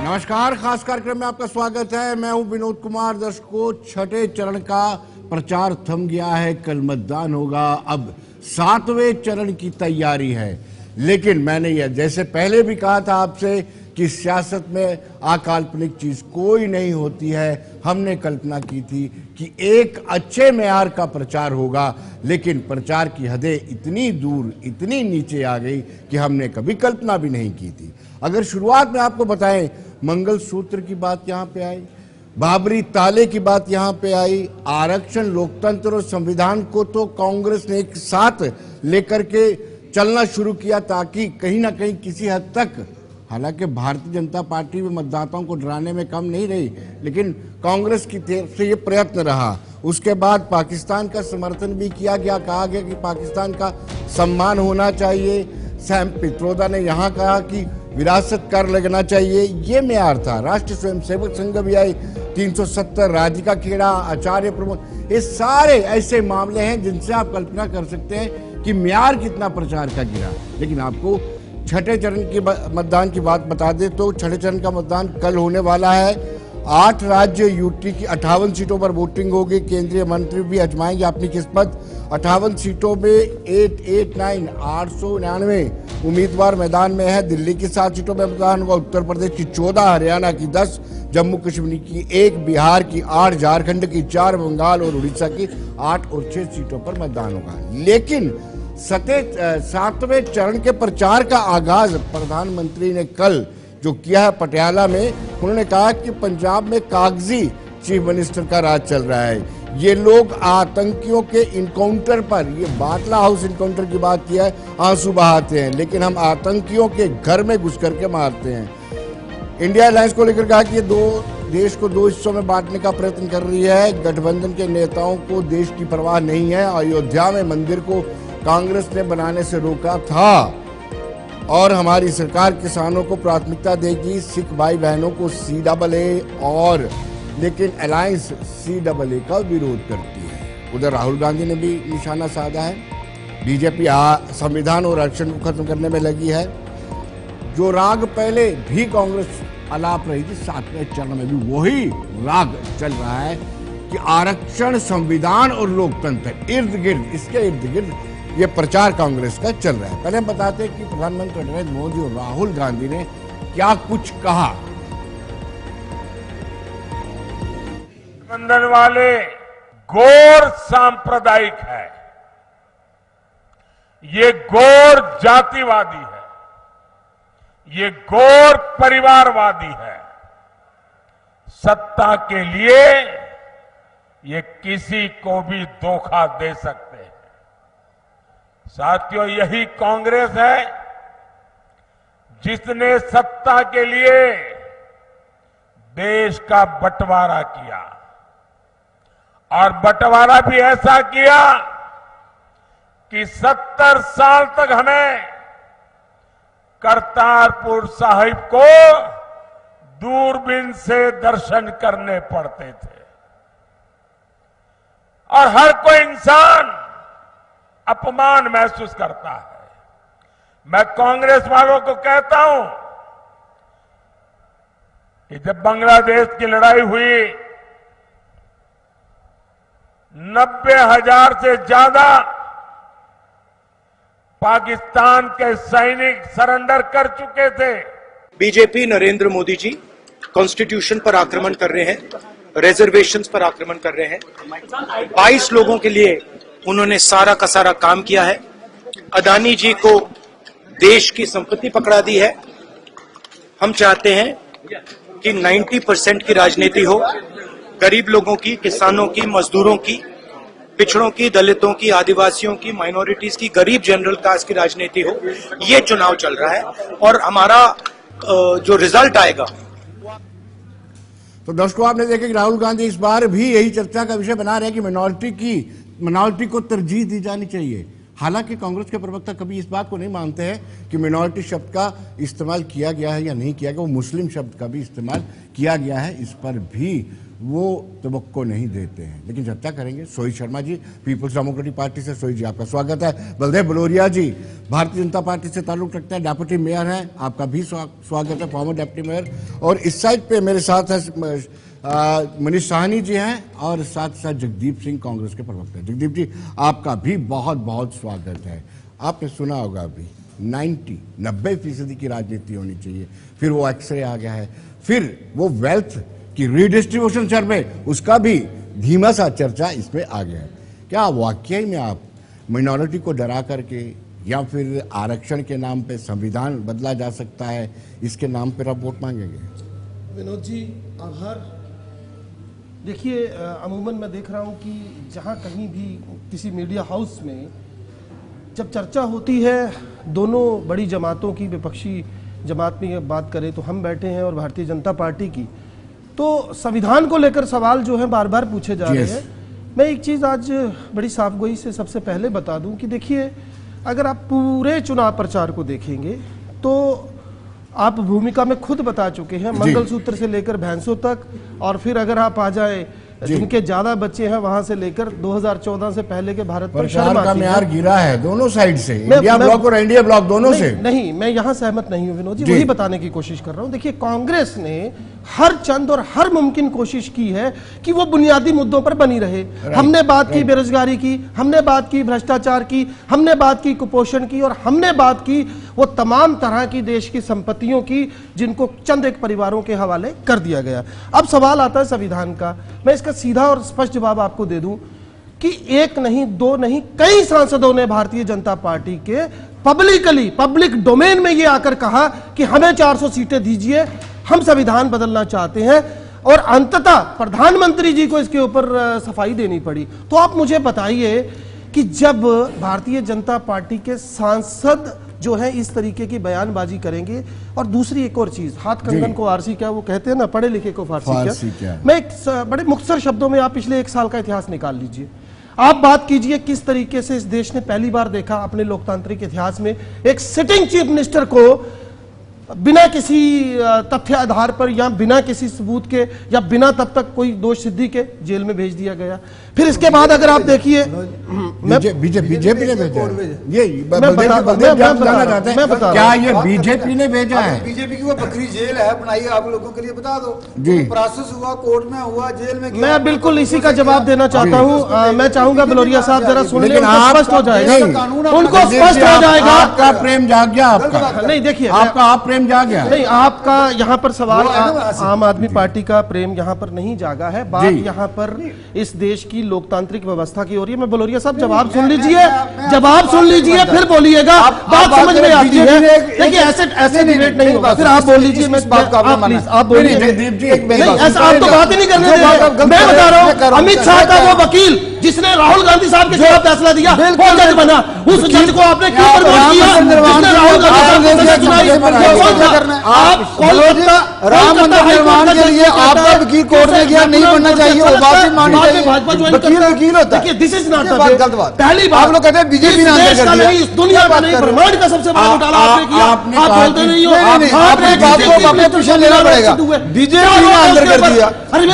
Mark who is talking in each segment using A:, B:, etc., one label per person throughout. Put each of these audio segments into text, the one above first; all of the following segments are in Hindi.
A: नमस्कार, खास कार्यक्रम में आपका स्वागत है। मैं हूं विनोद कुमार। दर्शकों, छठे चरण का प्रचार थम गया है, कल मतदान होगा। अब 7वें चरण की तैयारी है। लेकिन मैंने यह जैसे पहले भी कहा था आपसे कि सियासत में अकाल्पनिक चीज कोई नहीं होती है। हमने कल्पना की थी कि एक अच्छे मेयार का प्रचार होगा, लेकिन प्रचार की हदें इतनी दूर, इतनी नीचे आ गई कि हमने कभी कल्पना भी नहीं की थी। अगर शुरुआत में आपको बताएं, मंगलसूत्र की बात यहाँ पे आई, बाबरी ताले की बात यहाँ पे आई, आरक्षण, लोकतंत्र और संविधान को तो कांग्रेस ने एक साथ लेकर के चलना शुरू किया ताकि कहीं ना कहीं किसी हद तक, हालांकि भारतीय जनता पार्टी में मतदाताओं को डराने में कम नहीं रही, लेकिन कांग्रेस की तरफ से ये प्रयत्न रहा। उसके बाद पाकिस्तान का समर्थन भी किया गया, कहा गया कि पाकिस्तान का सम्मान होना चाहिए। सैम पित्रोदा ने यहाँ कहा कि विरासत कर लगना चाहिए, ये मेयार था। राष्ट्रीय स्वयंसेवक संघ भी आई, 370, राधिका खेड़ा, आचार्य प्रमोद, ये सारे ऐसे मामले हैं जिनसे आप कल्पना कर सकते हैं कि मेयार कितना प्रचार का गिरा। लेकिन आपको छठे चरण की मतदान की बात बता दें तो छठे चरण का मतदान कल होने वाला है। 8 राज्य यूटी की 58 सीटों पर वोटिंग होगी। केंद्रीय मंत्री भी आजमाएंगे अपनी किस्मत। 58 सीटों में 899 उम्मीदवार मैदान में है। दिल्ली की 7 सीटों में मतदान होगा, उत्तर प्रदेश की 14, हरियाणा की 10, जम्मू कश्मीर की 1, बिहार की 8, झारखंड की 4, बंगाल और उड़ीसा की 8 और 6 सीटों पर मतदान होगा। लेकिन 7वें चरण के प्रचार का आगाज प्रधानमंत्री ने कल जो किया है पटियाला में, उन्होंने कहा कि पंजाब में कागजी चीफ मिनिस्टर का राज चल रहा है। ये लोग आतंकियों के इनकाउंटर पर, ये बाटला हाउस इनकाउंटर की बात किया है, आंसू बहाते हैं, लेकिन हम आतंकियों के घर में घुस करके मारते हैं। इंडिया अलायंस को लेकर कहा कि ये देश को 2 हिस्सों में बांटने का प्रयत्न कर रही है। गठबंधन के नेताओं को देश की परवाह नहीं है। अयोध्या में मंदिर को कांग्रेस ने बनाने से रोका था और हमारी सरकार किसानों को प्राथमिकता देगी, सिख भाई बहनों को CAA, और लेकिन अलायंस CAA का विरोध करती है। उधर राहुल गांधी ने भी निशाना साधा है। बीजेपी संविधान और आरक्षण को खत्म करने में लगी है। जो राग पहले भी कांग्रेस आलाप रही थी, 7वें चरण में भी वही राग चल रहा है कि आरक्षण, संविधान और लोकतंत्र, इर्द गिर्द, इसके इर्द गिर्द ये प्रचार कांग्रेस का चल रहा है। पहले हम बताते हैं कि प्रधानमंत्री नरेंद्र मोदी और राहुल गांधी ने क्या कुछ कहा।
B: गठबंधन वाले गौर सांप्रदायिक है, ये गौर जातिवादी है, ये गौर परिवारवादी है। सत्ता के लिए ये किसी को भी धोखा दे सकते हैं। साथियों, यही कांग्रेस है जिसने सत्ता के लिए देश का बंटवारा किया, और बंटवारा भी ऐसा किया कि 70 साल तक हमें करतारपुर साहिब को दूरबीन से दर्शन करने पड़ते थे, और हर कोई इंसान अपमान महसूस करता है। मैं कांग्रेस वालों को कहता हूं कि जब बांग्लादेश की लड़ाई हुई, 90,000 से ज्यादा पाकिस्तान के सैनिक सरेंडर कर चुके थे।
C: बीजेपी नरेंद्र मोदी जी कॉन्स्टिट्यूशन पर आक्रमण कर रहे हैं, रिजर्वेशंस पर आक्रमण कर रहे हैं। 22 लोगों के लिए उन्होंने सारा का सारा काम किया है। अदानी जी को देश की संपत्ति पकड़ा दी है। हम चाहते हैं कि 90% की राजनीति हो, गरीब लोगों की, किसानों की, मजदूरों की, पिछड़ों की, दलितों की, आदिवासियों की, माइनॉरिटीज की, गरीब जनरल कास्ट की राजनीति हो। ये चुनाव चल रहा है और हमारा जो रिजल्ट आएगा।
A: तो दर्शकों, आपने देखा कि राहुल गांधी इस बार भी यही चर्चा का विषय बना रहे हैं कि मिनॉरिटी को तरजीह दी जानी चाहिए। हालांकि कांग्रेस के प्रवक्ता कभी इस बात को नहीं मानते हैं कि मिनॉरिटी शब्द का इस्तेमाल किया गया है या नहीं किया गया। वो मुस्लिम शब्द का भी इस्तेमाल किया गया है, इस पर भी वो तवक्को नहीं देते हैं। लेकिन चर्चा करेंगे। सोई Sharma ji peoples democratic party से, सोई जी आपका स्वागत है। बलदेव बलोरिया जी भारतीय जनता पार्टी से ताल्लुक रखते हैं, डेप्यूटी मेयर हैं, आपका भी स्वागत है, फॉर्मर डेप्यूटी मेयर। और इस साइड पे मेरे साथ है मनीष साहनी जी हैं और साथ साथ जगदीप सिंह कांग्रेस के प्रवक्ता। जगदीप जी आपका भी बहुत बहुत स्वागत है। आपने सुना होगा अभी 90% की राजनीति होनी चाहिए, फिर वो एक्सरे आ गया है, फिर वो वेल्थ की रीडिस्ट्रीब्यूशन सर्वे उसका भी धीमा सा चर्चा इसमें आ गया है। क्या वाकई में आप मिनॉरिटी को डरा करके या फिर आरक्षण के नाम पे संविधान बदला जा सकता है, इसके नाम पर आप वोट मांगेंगे?
D: विनोद जी आभार। देखिए अमूमन मैं देख रहा हूं कि जहां कहीं भी किसी मीडिया हाउस में जब चर्चा होती है दोनों बड़ी जमातों की, विपक्षी जमात में बात करें तो हम बैठे हैं और भारतीय जनता पार्टी की, तो संविधान को लेकर सवाल जो है बार बार पूछे जा रहे हैं। मैं एक चीज़ आज बड़ी साफगोई से सबसे पहले बता दूं कि देखिए अगर आप पूरे चुनाव प्रचार को देखेंगे तो आप भूमिका में खुद बता चुके हैं, मंगलसूत्र से लेकर भैंसों तक, और फिर अगर आप आ जाए जिनके ज्यादा बच्चे हैं वहां से लेकर 2014 से पहले के भारत पर शर्म
A: का म्यार गिरा है दोनों साइड से, इंडिया ब्लॉक और एनडीए ब्लॉक दोनों से।
D: नहीं, मैं यहां सहमत नहीं हूं विनोद जी, वही बताने की कोशिश कर रहा हूं। देखिए कांग्रेस ने हर चंद और हर मुमकिन कोशिश की है कि वो बुनियादी मुद्दों पर बनी रहे। हमने बात की बेरोजगारी की, हमने बात की भ्रष्टाचार की, हमने बात की कुपोषण की, और हमने बात की वो तमाम तरह की देश की संपत्तियों की जिनको चंद एक परिवारों के हवाले कर दिया गया। अब सवाल आता है संविधान का। मैं इसका सीधा और स्पष्ट जवाब आपको दे दूं कि एक नहीं, दो नहीं, कई सांसदों ने भारतीय जनता पार्टी के पब्लिकली, पब्लिक डोमेन में ये आकर कहा कि हमें 400 सीटें दीजिए, हम संविधान बदलना चाहते हैं, और अंततः प्रधानमंत्री जी को इसके ऊपर सफाई देनी पड़ी। तो आप मुझे बताइए कि जब भारतीय जनता पार्टी के सांसद जो है इस तरीके की बयानबाजी करेंगे, और दूसरी एक और चीज, हाथ कंगन को आरसी क्या वो कहते हैं ना, पढ़े लिखे को फारसी क्या। मैं एक बड़े मुख्तसर शब्दों में आप पिछले 1 साल का इतिहास निकाल लीजिए। आप बात कीजिए किस तरीके से इस देश ने पहली बार देखा अपने लोकतांत्रिक इतिहास में एक सिटिंग चीफ मिनिस्टर को बिना किसी तथ्य आधार पर या बिना किसी सबूत के या बिना तब तक कोई दोष सिद्धि के जेल में भेज दिया गया। फिर इसके बाद अगर आप देखिए
A: बीजेपी ने भेजा ये, क्या ये बीजेपी ने भेजा है?
E: बीजेपी की वो बकरी जेल है बनाई, आप लोगों के लिए बता दो जी। प्रोसेस हुआ, कोर्ट में हुआ, जेल में।
D: मैं बिल्कुल इसी का जवाब देना चाहता हूँ। मैं चाहूंगा बलोरिया साहब जरा सुन लें, स्पष्ट हो जाएगा, उनको स्पष्ट हो जाएगा।
A: आपका प्रेम जाग गया, आपका
D: नहीं, देखिए
A: आपका आप प्रेम जाग गया
D: नहीं, आपका यहाँ पर सवाल आम आदमी पार्टी का प्रेम यहाँ पर नहीं जागा है। बात यहाँ पर इस देश की लोकतांत्रिक व्यवस्था की हो रही है। मैं बलोरिया साहब जवाब सुन लीजिए, जवाब सुन लीजिए, फिर बोलिएगा, बात समझ में आती है। देखिए ऐसे डिबेट नहीं होगा, फिर आप बोल लीजिए। मैं आप बोलिए, ऐसा आप तो बात ही नहीं करने दे। मैं बता रहा हूँ अमित शाह का वो वकील जिसने राहुल गांधी साहब के खिलाफ फैसला दिया, वो जज बना, उस जज को आपने क्यों प्रमोट किया? जिसने राहुल गांधी साहब को सुनाई, आप कोलकाता
E: राम मंदिर निर्माण के लिए आपका वकील कोर्ट में गया, नहीं बनना चाहिए, वो बात ही माननी चाहिए। वकील होता है,
D: दिस इज नॉट
E: गलत बात। पहली बात आप लोग कहते हैं बीजेपी ने आंदोलन कर दिया,
D: इस दुनिया का नहीं, ब्रह्मांड का सबसे बड़ा घोटाला आपने किया। आप बोलते नहीं हो,
E: आपने बात को अपने पीछे लेना पड़ेगा। बीजेपी ने आंदोलन कर दिया,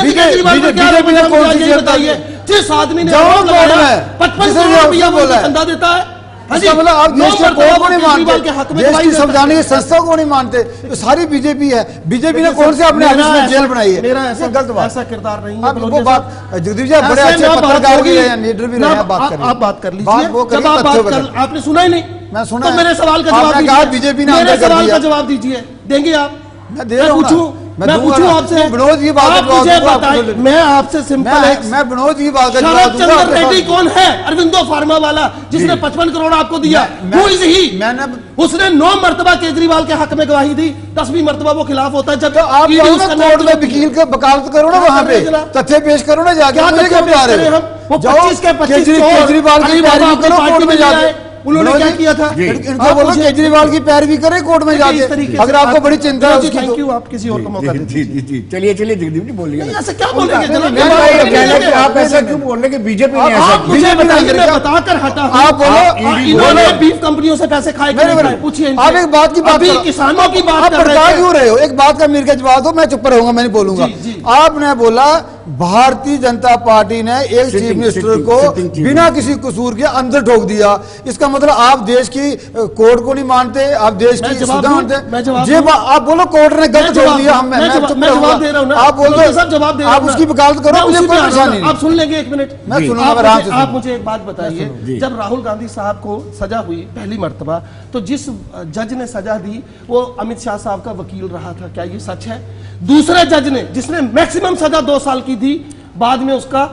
E: बीजेपी ने कौन सी बताइए?
D: जिस आदमी ने 55 करोड़ रुपया बोला चंदा देता है,
E: मतलब आप देश के कोर्ट को नहीं मानते, देश की संवैधानिक संस्था को नहीं मानते, तो सारी बीजेपी है। बीजेपी ने कौन से अपने ऑफिस में जेल बनाई है?
D: मेरा ऐसा गलत बात, ऐसा किरदार नहीं है।
E: वो बात जगदीप जी बड़े अच्छे पत्रकार भी हैं, लीडर भी रहे हैं, बात करिए,
D: आप बात कर लीजिए। जब आप बात कर, आपने सुना ही नहीं,
E: मैं सुना,
D: तो मेरे सवाल का जवाब दीजिए।
E: बीजेपी ने
D: मेरे सवाल का जवाब दीजिए, देंगे आप?
E: मैं दे रहा हूं,
D: मैं पूछूं आपसे,
E: विनोद की बात
D: बताइए। मैं आपसे सिंपल,
E: मैं विनोद की बात
D: शरद चंद्र रेड्डी कौन है? अरविंदो फार्मा वाला जिसने 55 करोड़ आपको दिया, वो ही
E: मैंने
D: उसने 9 मरतबा केजरीवाल के हक में गवाही दी, 10वीं मरतबा वो खिलाफ होता है। जब
E: आप कोर्ट में वकील का वकालत करो ना, वहां पे तथ्य पेश करो ना, जाके मुझे क्यों बता रहे हो?
D: वो 25 के 25
E: केजरीवाल की पैरवी करो कोर्ट में जाके।
D: उन्होंने क्या किया था?
E: इनको बोलो केजरीवाल की पैरवी करे कोर्ट में जाके, अगर आपको बड़ी चिंता है उसकी।
D: थैंक यू, आप किसी और को मौका दीजिए।
A: जी चलिए जगदीप जी बोलिए।
D: ऐसा क्या बोलेंगे?
A: आप ऐसा क्यों बोल रहे कि बीजेपी ने ऐसा?
D: मुझे बताकर हटा,
E: आप बोलो
D: इन्होंने बीफ कंपनियों से पैसे खाए, पूछिए।
E: आप एक बात की बात,
D: किसानों की बात
E: क्यों रहे हो? एक बात का मेरे का जवाब दो, मैं चुप रहूंगा, मैं नहीं बोलूंगा। आपने बोला भारतीय जनता पार्टी ने एक चीफ मिनिस्टर को बिना किसी कसूर के अंदर ठोक दिया। इसका मतलब आप देश की कोर्ट को नहीं मानते, आप देश की सुविधा मानते। जब आप बोलो कोर्ट ने गलत ठोक दिया, आप बोल दो, आप उसकी वकालत करो, मुझे कोई परेशानी नहीं।
D: आप सुन लेंगे, एक मिनट
E: मैं सुनूंगा।
D: आप मुझे एक बात बताइए, जब राहुल गांधी साहब को सजा हुई पहली मर्तबा, तो जिस जज ने सजा दी वो अमित शाह साहब का वकील रहा था, क्या ये सच है? दूसरे जज ने, जिसने मैक्सिमम सजा 2 साल की थी, बाद में उसका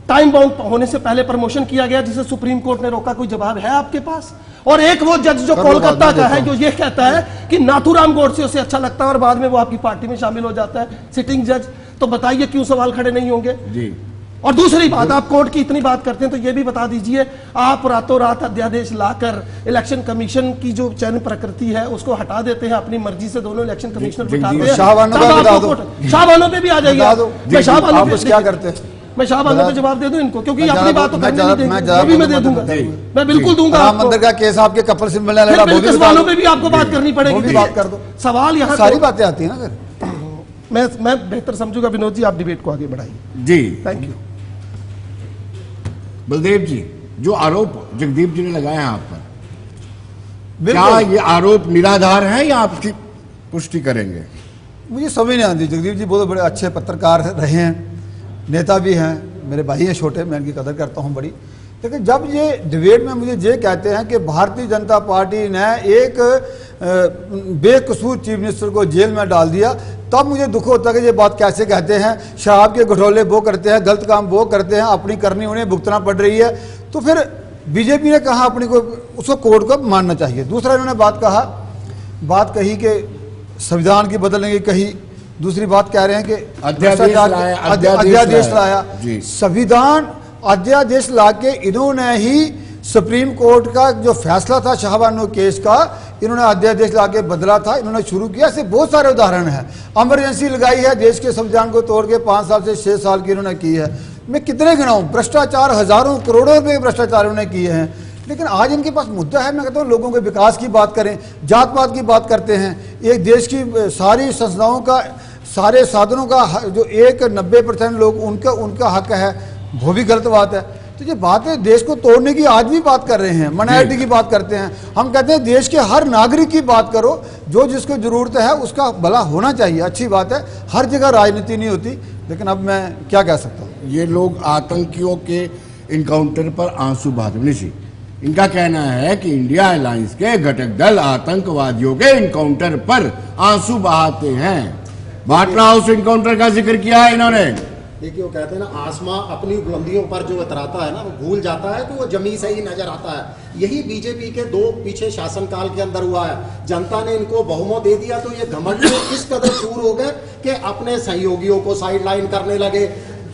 D: टाइम बाउंड होने से पहले प्रमोशन किया गया, जिसे सुप्रीम कोर्ट ने रोका। कोई जवाब है आपके पास? और एक वो जज जो कोलकाता का है, जो ये कहता है कि नाथूराम गोडसे उसे अच्छा लगता है और बाद में वो आपकी पार्टी में शामिल हो जाता है, सिटिंग जज। तो बताइए क्यों सवाल खड़े नहीं होंगे जी? और दूसरी बात, आप कोर्ट की इतनी बात करते हैं तो ये भी बता दीजिए, आप रातों रात अध्यादेश लाकर इलेक्शन कमीशन की जो चयन प्रकृति है उसको हटा देते हैं, अपनी मर्जी से दोनों इलेक्शन कमिश्नर बिठाते हैं। शाहबानों पे भी आ जाइए, मैं शाहबानों पे क्या करते हैं, मैं शाहबानों पे जवाब दे दूं इनको, क्योंकि अपनी बात तो करने नहीं देंगे, वो भी मैं दे दूंगा, मैं बिल्कुल दूंगा।
E: राम मंदिर का केस आपके कपल सिंबल ने लड़ा,
D: वालों पे भी आपको बात करनी पड़ेगी, बात कर दो। सवाल यहाँ
E: सारी बातें आती है ना।
D: मैं बेहतर समझूंगा विनोद जी, आप डिबेट को आगे बढ़ाइए
A: जी।
D: Thank you.
A: बलदेव जी, जो आरोप जगदीप जी ने लगाया है आप पर, क्या ये आरोप निराधार है या आपकी पुष्टि करेंगे?
E: मुझे समझ नहीं आती। जगदीप जी बहुत बड़े अच्छे पत्रकार रहे हैं, नेता भी हैं, मेरे भाई हैं छोटे, मैं इनकी कदर करता हूं बड़ी। लेकिन जब ये डिबेट में मुझे ये कहते हैं कि भारतीय जनता पार्टी ने एक बेकसूर चीफ मिनिस्टर को जेल में डाल दिया, तब मुझे दुख होता है कि ये बात कैसे कहते हैं। शराब के घोटाले वो करते हैं, गलत काम वो करते हैं, अपनी करनी उन्हें भुगतना पड़ रही है। तो फिर बीजेपी ने कहा अपनी को, उसको कोर्ट को मानना चाहिए। दूसरा इन्होंने बात कही कि संविधान की बदलने की कही। दूसरी बात कह रहे हैं कि अध्यादेश लाया। संविधान अध्यादेश ला के इन्होंने ही सुप्रीम कोर्ट का जो फैसला था शाहबानो केस का, इन्होंने अध्यादेश लाके बदला था, इन्होंने शुरू किया। ऐसे बहुत सारे उदाहरण हैं। इमरजेंसी लगाई है, देश के संविधान को तोड़ के 5 साल से 6 साल की इन्होंने की है। मैं कितने गिनाऊं, भ्रष्टाचार हजारों करोड़ों रुपए के भ्रष्टाचार उन्होंने किए हैं। लेकिन आज इनके पास मुद्दा है, मैं कहता हूँ लोगों के विकास की बात करें, जात पात की बात करते हैं। एक देश की सारी संस्थाओं का, सारे साधनों का जो 90% लोग उनका हक है, वो भी गलत बात है। तो ये बात है, देश को तोड़ने की आज भी बात कर रहे हैं, माइनॉरिटी की बात करते हैं। हम कहते हैं देश के हर नागरिक की बात करो, जो जिसको जरूरत है उसका भला होना चाहिए। अच्छी बात है, हर जगह राजनीति नहीं होती। लेकिन अब मैं क्या कह सकता हूँ,
A: ये लोग आतंकियों के इनकाउंटर पर आंसू बहाते। निशी, इनका कहना है कि इंडिया अलायंस के घटक दल आतंकवादियों के इनकाउंटर पर आंसू बहाते हैं। बाटला हाउस इनकाउंटर का जिक्र किया है इन्होंने।
F: देखिए, वो कहते हैं ना, आसमां अपनी उपलब्धियों पर जो इतराता है ना, वो भूल जाता है कि वो जमी से ही नजर आता है। यही बीजेपी के 2 पीछे शासनकाल के अंदर हुआ है। जनता ने इनको बहुमत दे दिया तो ये घमंड इस कदर चूर हो गए कि अपने सहयोगियों को साइडलाइन करने लगे,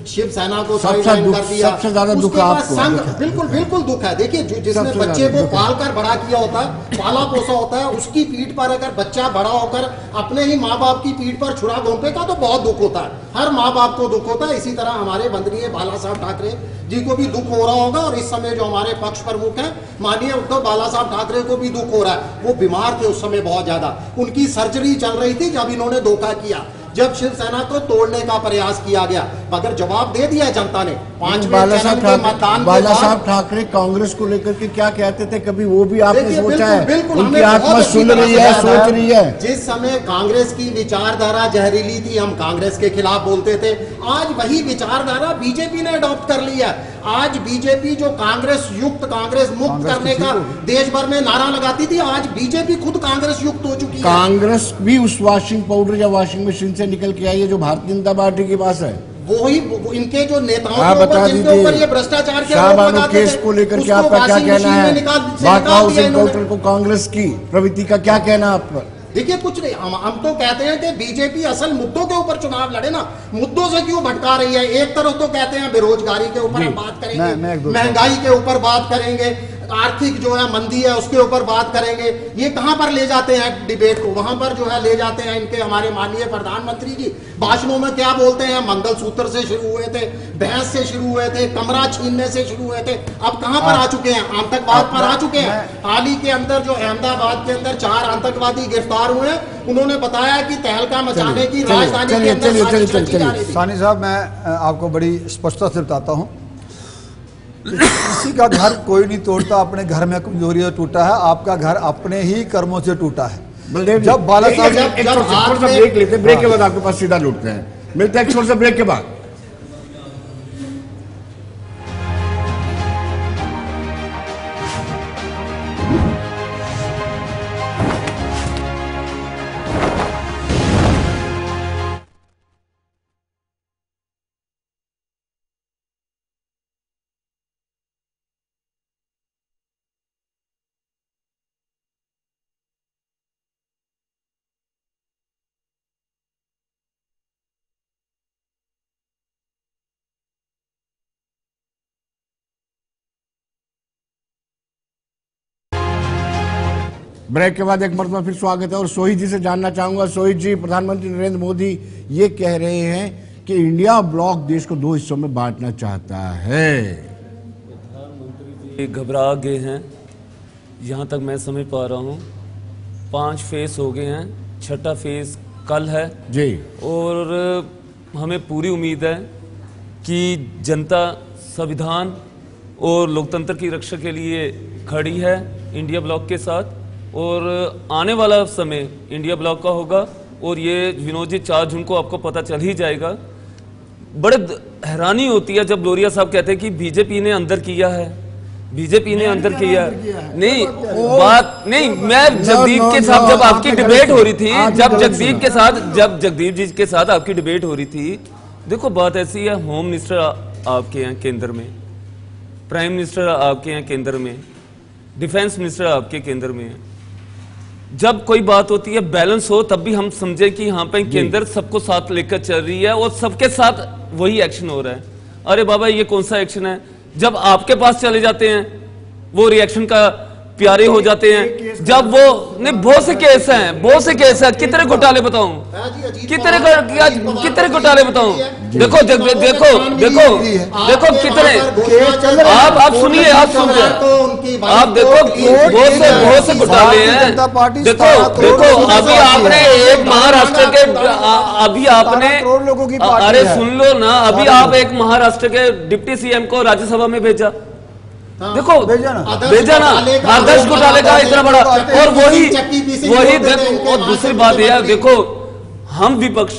F: शिवसेना को साइडलाइन कर दिया।
A: सबसे ज्यादा दुख आपको है।
F: बिल्कुल दुख है। देखिए, जिसने बच्चे को पाल कर बड़ा किया होता है, पाला पोसा होता है, उसकी पीठ पर अगर बच्चा बड़ा होकर अपने ही माँ बाप की पीठ पर छुरा घोंपेगा तो बहुत दुख होता है। हर माँ बाप को दुख होता है। इसी तरह हमारे वंदनीय बाला साहब ठाकरे जी को भी दुख हो रहा होगा, और इस समय जो हमारे पक्ष प्रमुख हैं माननीय उद्धव बाला साहब ठाकरे को भी दुख हो रहा है। वो बीमार थे उस समय बहुत ज्यादा, उनकी सर्जरी चल रही थी जब इन्होंने धोखा किया, जब शिवसेना को तोड़ने का प्रयास किया गया। मगर जवाब दे दिया जनता ने। 5वें चरण के मतदान
A: बाला साहब ठाकरे कांग्रेस को लेकर के क्या कहते थे, कभी वो भी आपने सोचा है? उनकी आत्मा सुन रही है, सोच रही है।
F: जिस समय कांग्रेस की विचारधारा जहरीली थी, हम कांग्रेस के खिलाफ बोलते थे। आज वही विचारधारा बीजेपी ने अडॉप्ट कर लिया। आज बीजेपी जो कांग्रेस युक्त, कांग्रेस मुक्त करने का देश भर में नारा लगाती थी, आज बीजेपी खुद कांग्रेस युक्त हो चुकी है।
A: कांग्रेस भी उस वॉशिंग पाउडर या वॉशिंग मशीन से निकल के आई है जो भारतीय जनता पार्टी के पास है।
F: वही इनके जो नेताओं के ऊपर, जिनके ऊपर ये भ्रष्टाचार के आरोप लगाते थे,
A: केस को लेकर के आपका क्या कहना है? बाटला हाउस इनकाउंटर को कांग्रेस की प्रवृत्ति का क्या कहना आप पर?
F: देखिए, कुछ नहीं, हम तो कहते हैं कि बीजेपी असल मुद्दों के ऊपर चुनाव लड़े ना, मुद्दों से क्यों भटका रही है। एक तरफ तो कहते हैं बेरोजगारी के ऊपर हम बात करेंगे, महंगाई के ऊपर बात करेंगे, आर्थिक जो है मंदी है उसके ऊपर बात करेंगे। ये कहां पर ले जाते हैं डिबेट को? वहां पर जो है ले जाते हैं इनके हमारे माननीय प्रधानमंत्री जी भाषणों में क्या बोलते हैं? मंगलसूत्र से शुरू हुए थे, भैंस से शुरू हुए थे, कमरा छीनने से शुरू हुए थे, अब कहां पर आ चुके हैं? आतंकवाद पर आ चुके हैं। हाल ही के अंदर जो अहमदाबाद के अंदर 4 आतंकवादी गिरफ्तार हुए, उन्होंने बताया कि तहलका मचाने की राजधानी के अंदर।
E: सानी साहब, मैं आपको बड़ी स्पष्टता से बताता हूं, किसी का घर कोई नहीं तोड़ता, अपने घर में कमजोरी से टूटा है। आपका घर अपने ही कर्मों से टूटा है। जब बाला साहब
A: ब्रेक लेते, ब्रेक के बाद आपके पास सीधा लौटते हैं, मिलते हैं एक छोटे से ब्रेक के बाद। ब्रेक के बाद एक मरतबा फिर स्वागत है और सोहित जी से जानना चाहूंगा। सोहित जी, प्रधानमंत्री नरेंद्र मोदी ये कह रहे हैं कि इंडिया ब्लॉक देश को 2 हिस्सों में बांटना चाहता है।
G: प्रधानमंत्री घबरा गए हैं, जहां तक मैं समझ पा रहा हूं। 5 फेज हो गए हैं, 6ठा फेज कल है
A: जी,
G: और हमें पूरी उम्मीद है कि जनता संविधान और लोकतंत्र की रक्षा के लिए खड़ी है इंडिया ब्लॉक के साथ, और आने वाला समय इंडिया ब्लॉक का होगा। और ये विनोद जी 4 जून को आपको पता चल ही जाएगा। बड़े हैरानी होती है जब लोरिया साहब कहते हैं कि बीजेपी ने अंदर किया है, बीजेपी ने अंदर किया है। नहीं, बात नहीं, मैं जगदीप के साथ जब आपकी डिबेट हो रही थी, जब जगदीप जी के साथ आपकी डिबेट हो रही थी, देखो बात ऐसी है, होम मिनिस्टर आपके हैं केंद्र में, प्राइम मिनिस्टर आपके हैं केंद्र में, डिफेंस मिनिस्टर आपके केंद्र में है। जब कोई बात होती है बैलेंस हो, तब भी हम समझे कि यहाँ पे केंद्र सबको साथ लेकर चल रही है और सबके साथ वही एक्शन हो रहा है। अरे बाबा, ये कौन सा एक्शन है? जब आपके पास चले जाते हैं वो रिएक्शन का प्यारे हो जाते हैं। जब वो नहीं, बहुत से केस हैं, बहुत से केस हैं। कितने घोटाले बताऊं, कितने घोटाले बताऊं? देखो देखो देखो देखो देखो कितने, आप सुनिए, आप देखो बहुत से घोटाले हैं। देखो देखो, अभी आपने एक महाराष्ट्र के, अभी आपने, अरे सुन लो ना, अभी आप एक महाराष्ट्र के डिप्टी सीएम को राज्यसभा में भेजा। देखो भेजा ना, आदर्श घोटाले का इतना बड़ा, और वही देखो। और दूसरी बात यह, देखो हम विपक्ष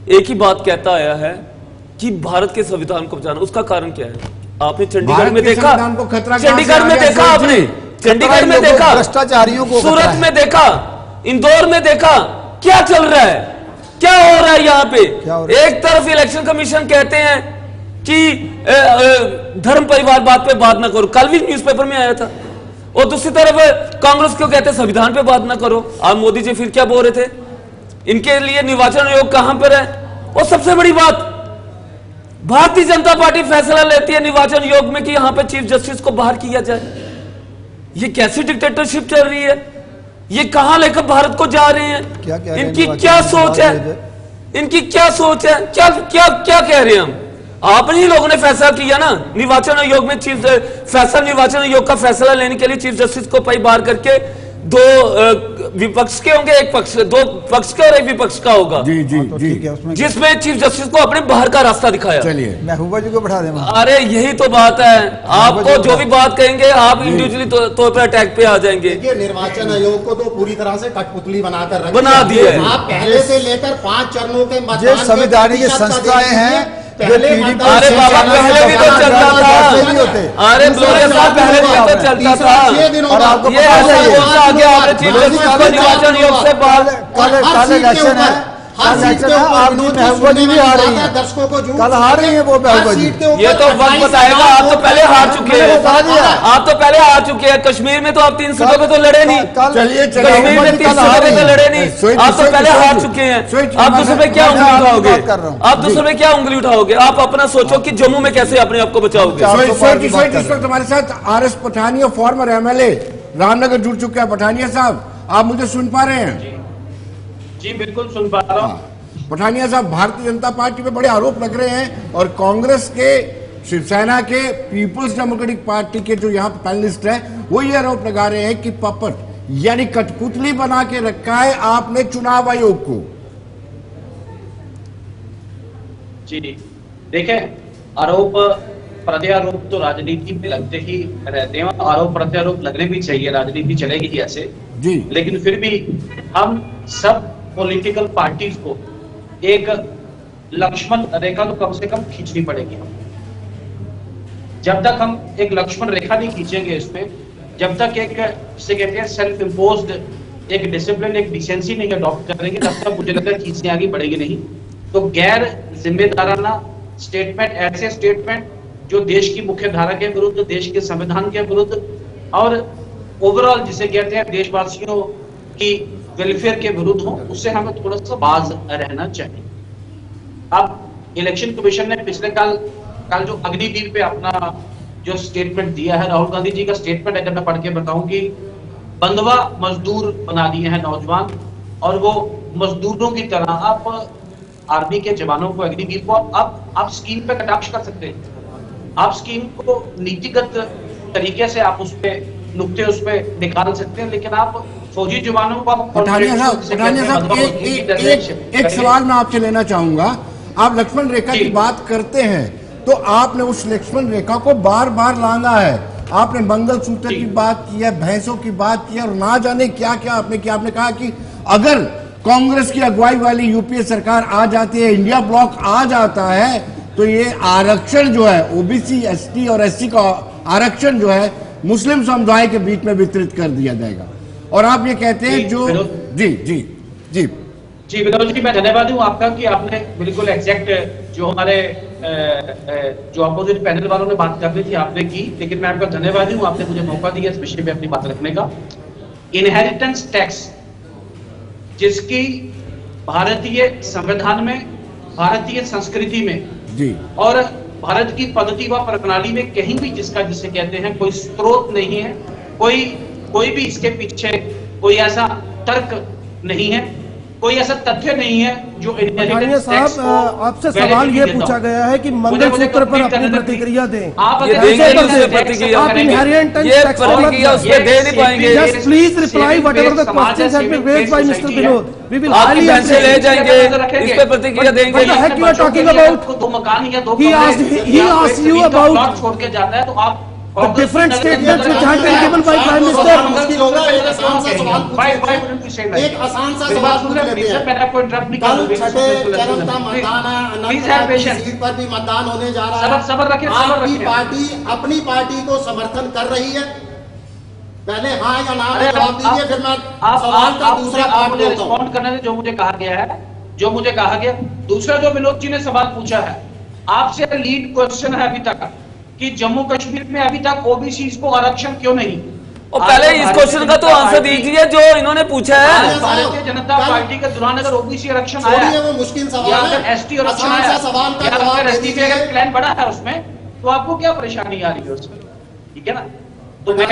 G: एक ही बात कहता आया है कि भारत के संविधान को बचाना। उसका कारण क्या है? आपने चंडीगढ़ में देखा, चंडीगढ़ में देखा, आपने चंडीगढ़ में देखा, भ्रष्टाचारियों को सूरत में देखा, इंदौर में देखा, क्या चल रहा है, क्या हो रहा है यहाँ पे? एक तरफ इलेक्शन कमीशन कहते हैं कि धर्म परिवार बात पे बात ना करो, कल भी न्यूज़पेपर में आया था, और दूसरी तरफ कांग्रेस क्यों कहते हैं संविधान पे बात ना करो। आप मोदी जी फिर क्या बोल रहे थे? इनके लिए निर्वाचन आयोग कहां पर है? और सबसे बड़ी बात, भारतीय जनता पार्टी फैसला लेती है निर्वाचन आयोग में कि यहां पे चीफ जस्टिस को बाहर किया जाए। ये कैसी डिक्टेटरशिप चल रही है? ये कहां लेकर भारत को जा रहे हैं? इनकी क्या सोच है? इनकी क्या सोच है? क्या क्या क्या कह रहे हैं हम? आपने ही लोगों ने फैसला किया ना निर्वाचन आयोग में, निर्वाचन आयोग का फैसला लेने के लिए चीफ जस्टिस को बाहर करके 2 विपक्ष के होंगे, 2 पक्ष का और 1 विपक्ष का होगा,
A: जी जी जी,
G: जिसमें चीफ जस्टिस को अपने बाहर का रास्ता दिखाया।
A: चलिए
E: महबूबा जी को बैठा दें।
G: अरे यही तो बात है, आपको जो भी बात कहेंगे आप इंडिविजुअली तौर पर अटैक पे आ जाएंगे।
F: निर्वाचन आयोग को तो पूरी तरह से कठपुतली बनाकर
G: बना दिया है।
F: आप पहले से लेकर 5 चरणों के
E: मतदान, संवैधानिक संस्थाएं हैं।
G: अरे बाबा, पहले भी तो चलता था। अरे लोरिया साहब, पहले भी तो चलता था।
E: और आपको
G: ये ऐसा कौन सा आ गया? आपने चीफ जस्टिस को निर्वाचन आयोग से
E: कल इलेक्शन है,
F: हर सीट पे
E: महबूबा जी भी आ रही है,
F: दर्शकों को
E: कल हार रही है वो महबूबा जी।
G: ये तो वक्त बताएगा। आप तो पहले हार चुके हैं, आप तो पहले हार चुके हैं। कश्मीर में तो आप 3 सीटों पे तो लड़े नहीं, कश्मीर में 3 सीटों पे तो लड़े नहीं, आप तो पहले हार चुके हैं। आप दूसरे पे क्या उंगली उठाओगे? आप दूसरे पे क्या उंगली उठाओगे? आप अपना सोचो कि जम्मू में कैसे अपने आप को बचाओगे।
A: इस वक्त हमारे साथ RS Pathania farmer MLA Ramnagar जुड़ चुके हैं। पठानिया साहब, आप मुझे सुन पा रहे हैं?
H: जी बिल्कुल सुन पा रहा हूं।
A: पठानिया साहब, भारतीय जनता पार्टी पे बड़े आरोप लग रहे हैं और कांग्रेस के, शिवसेना के, पीपुल्स डेमोक्रेटिक पार्टी के जो यहाँ पैनलिस्ट है वो ये आरोप लगा रहे हैं कि पपट यानी कठपुतली बना के रखा है आपने चुनाव आयोग को।
H: जी देखिए, आरोप प्रत्यारोप तो राजनीति में लगते ही रहते हैं, आरोप प्रत्यारोप लगने भी चाहिए, राजनीति चलेगी ही ऐसे
A: जी।
H: लेकिन फिर भी हम सब पॉलिटिकल पार्टीज को एक लक्ष्मण रेखा तो कम से कम खींचनी पड़ेगी। हम जब तक हम एक लक्ष्मण रेखा नहीं खींचेंगे इस पे, जब तक एक से कहते हैं सेल्फ इम्पोज्ड एक डिसिप्लिन, एक डिसेंसी नहीं अडॉप्ट करेंगे, तब तक मुझे लगता है चीजें आगे बढ़ेगी नहीं। तो गैर जिम्मेदाराना स्टेटमेंट, ऐसे स्टेटमेंट जो देश की मुख्य धारा के विरुद्ध, देश के संविधान के विरुद्ध और ओवरऑल जिसे कहते हैं देशवासियों की वेलफेयर के विरुद्ध हो, उससे हमें थोड़ा सा बाज रहना चाहिए। अब इलेक्शन कमीशन ने पिछले कल जो अग्निवीर पे अपना जो स्टेटमेंट दिया है, राहुल गांधी जी का स्टेटमेंट अगर मैं पढ़ के बताऊं कि बंधवा मजदूर बना दिए हैं नौजवान, और वो मजदूरों की तरह आप आर्मी के जवानों को, अग्निवीर को आप स्कीम पे कटाक्ष कर सकते हैं, आप स्कीम को नीतिगत तरीके से आप उस पे नुक्ते उस पे निकाल सकते हैं, लेकिन आप फौजी जवानों को
A: पठानिया साहब एक सवाल मैं आपसे लेना चाहूंगा। आप लक्ष्मण रेखा की बात करते हैं तो आपने उस लक्ष्मण रेखा को बार बार लांघा है। आपने मंगलसूत्र की बात की है, भैंसों की बात की है और ना जाने क्या क्या आपने किया। आपने कहा कि अगर कांग्रेस की अगुवाई वाली यूपीए सरकार आ जाती है, इंडिया ब्लॉक आ जाता है, तो ये आरक्षण जो है ओबीसी, एसटी और एससी का आरक्षण जो है मुस्लिम समुदाय के बीच में वितरित कर दिया जाएगा। और आप ये कहते हैं जो जी जी जी
H: जी विनोद जी, मैं धन्यवाद हूँ आपका कि आपने बिल्कुल एग्जैक्ट जो हमारे जो अपोजिट पैनल वालों ने बात करनी थी आपने की, लेकिन मैं आपका धन्यवाद हूँ, आपने मुझे मौका दिया इस विषय पे अपनी बात रखने का। इनहेरिटेंस टैक्स जिसकी भारतीय संविधान में, भारतीय संस्कृति में
A: जी
H: और भारत की पद्धति व प्रणाली में कहीं भी जिसका जिसे कहते हैं कोई स्रोत नहीं है, कोई भी इसके पीछे कोई ऐसा तर्क नहीं है, कोई ऐसा तथ्य नहीं है जो
D: पठानिया साहब, आपसे सवाल ये पूछा गया है कि मंगलसूत्र पर अपनी प्रतिक्रिया दें।
H: आप
D: please reply whatever the questions have been raised by mister Vinod, we will highly
G: ले जाएंगे, इस पे प्रतिक्रिया देंगे।
D: What the heck you are talking about?
H: दो मकान या दो
D: ही आस्क्ड यू अबाउट
H: छोड़ के जाता है तो आप
D: the different statements which have been given by Prime Minister.
F: मुश्किल होगा, एक आसान सा सवाल एक आसान सा सवाल पूछ लेते हैं। कल छठे चरण का मतदान है, अनंतनाग की सीट पर भी मतदान होने जा रहा है। आपकी पार्टी अपनी पार्टी को समर्थन कर रही है? पहले हाँ या ना में जवाब दीजिए, फिर मैं सवाल का दूसरा पार्ट लेता हूं।
H: रिस्पॉन्ड करने जो मुझे कहा गया है, जो मुझे कहा गया। दूसरा जो विनोद जी ने सवाल पूछा है, आपसे लीड क्वेश्चन है अभी तक कि जम्मू कश्मीर में अभी तक ओबीसी को आरक्षण क्यों नहीं?
G: और पहले इस क्वेश्चन का तो आंसर दीजिए जो इन्होंने पूछा है।
H: भारतीय जनता पार्टी के दौरान अगर ओबीसी आरक्षण आया है,
F: वो मुश्किल सवाल है,
H: अगर एसटी आरक्षण आया है, एसटी पे अगर प्लान बड़ा है उसमें, तो आपको क्या परेशानी आ रही है उसमें? ठीक है ना? तो मैं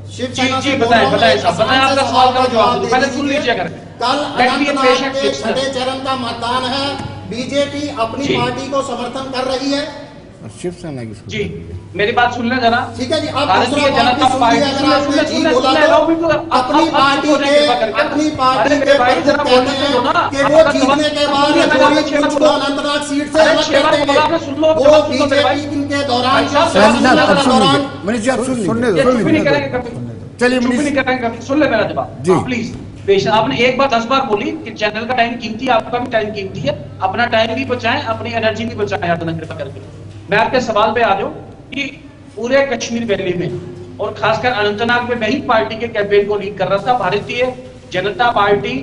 H: जी बताएं आपका सवाल का जवाब पहले सुन लीजिए। अगर
F: कल अनंतनाग के छठे चरण का मतदान है, बीजेपी अपनी पार्टी को समर्थन कर रही है,
A: शिवसेना की
H: जी मेरी बात सुन लें जरा।
F: ठीक है जी, आप
H: भारतीय जनता पार्टी
F: अपनी पार्टी के कि वो जीतने के बाद अनंतनाग सीट से अलग करते हैं, वो बीजेपी के दौरान
A: चलिए
H: सुन ले मेरा जवाब प्लीज। पेशेंस, आपने एक बार 10 बार बोली कि चैनल का टाइम कीमती है, आपका भी टाइम कीमती है, अपना टाइम भी बचाएं, अपनी एनर्जी भी बचाएं, याद कृपा करके। मैं आपके सवाल पे आ जाऊं कि पूरे कश्मीर वैली में और खासकर अनंतनाग में मैं ही पार्टी के कैंपेन को लीड कर रहा था। Bharatiya Janata party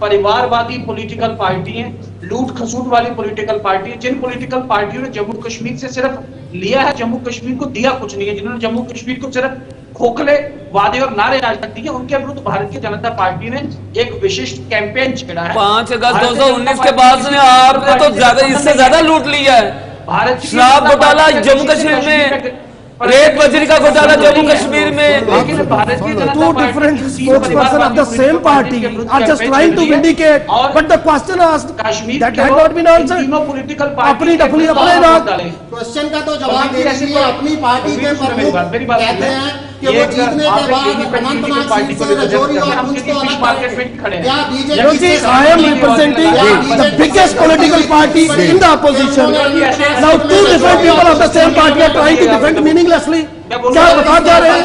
H: परिवारवादी political party है, लूट खसूट वाली पॉलिटिकल पार्टी है। जिन पॉलिटिकल पार्टियों ने जम्मू कश्मीर से सिर्फ लिया है, जम्मू कश्मीर को दिया कुछ नहीं है, जिन्होंने जम्मू कश्मीर को सिर्फ खोखले वादे और नारे आज तक दिए, उनके विरुद्ध भारतीय जनता पार्टी ने एक विशिष्ट कैंपेन छेड़ा है।
G: 5 अगस्त 2019 के बाद में आपने तो ज्यादा, इससे ज्यादा लूट लिया है।
H: भारत
G: शराब घोटाला जम्मू कश्मीर में, रेत बजरी का घोटाला जम्मू कश्मीर में।
H: लेकिन Bharatiya Janata
D: Two different spokespersons of the same party are just trying to vindicate, but the question asked that had not been answered. अपनी डफली अपने नाक।
F: क्वेश्चन का तो जवाब दे दीजिए। अपनी पार्टी के प्रमुख कहते हैं कि वो जीतने के बाद अनंतनाग सीट से रजौरी और पुंछ को अलग करें। क्या BJP?
D: I am representing the biggest political party in the opposition. Now two different people of the same party are trying to defend meaninglessly. क्या बता जा रहे हैं?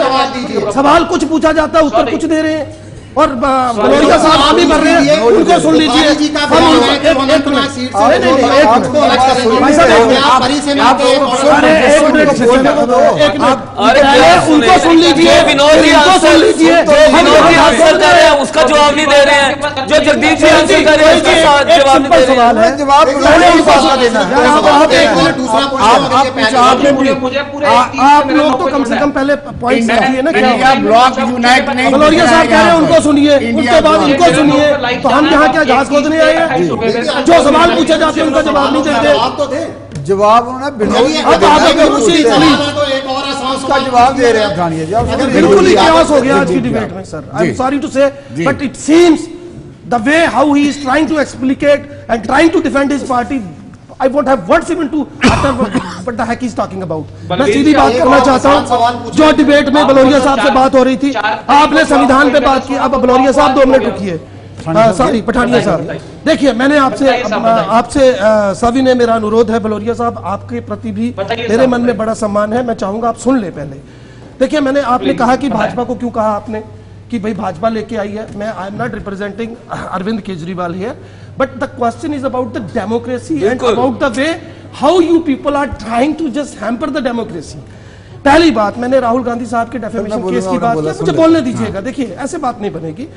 D: सवाल कुछ पूछा जाता है, उत्तर कुछ दे रहे हैं। और भलोरिया साहब आगे बढ़ रहे हैं, उनको सुन लीजिए। उनको सुन लीजिए,
G: आंसर कर रहे हैं उसका जवाब नहीं दे रहे हैं। जो जगदीप जी आंसर कर रहे हैं उसका जवाब नहीं दे रहे हैं।
E: जवाब
D: आप लोग तो कम से कम पहले पॉइंट समझिए ना।
A: इंडिया ब्लॉक यूनाइट नहीं,
D: भलोरिया साहब कह रहे हैं उनको सुनिए, उसके बाद इनको सुनिए। तो हम यहाँ क्या घास खोदने आए हैं? जो सवाल पूछे जाते हैं उनका जवाब नहीं देते।
E: जवाब उसका जवाब दे रहे हैं। जानिए
D: बिल्कुल ही chaos हो गया आज की डिबेट में sir. I am sorry to say, but it seems the way how he is trying to explicate and trying to defend his party, I won't have words even to utter what the heck he's talking about. मैं सीधी बात करना चाहता हूँ। जो डिबेट में बलोरिया साहब से बात हो रही थी, आपने संविधान पे बात की। अब बलोरिया साहब 2 मिनट रुकिए। सॉरी पठानिया साहब, देखिए मैंने आपसे सविनय मेरा अनुरोध है बलोरिया साहब, आपके प्रति भी मेरे मन में बड़ा सम्मान है। मैं चाहूंगा आप सुन ले पहले। देखिए आपने कहा कि भाजपा को क्यों कहा आपने कि भाई भाजपा लेके आई है। मैं I am not representing Arvind Kejriwal here, but the question is about the democracy and about the way how you people are trying to just hamper the democracy. पहली बात, मैंने राहुल गांधी साहब के डेफेमेशन केस की बात की, मुझे बोलने दीजिएगा। देखिए ऐसे बात नहीं बनेगी।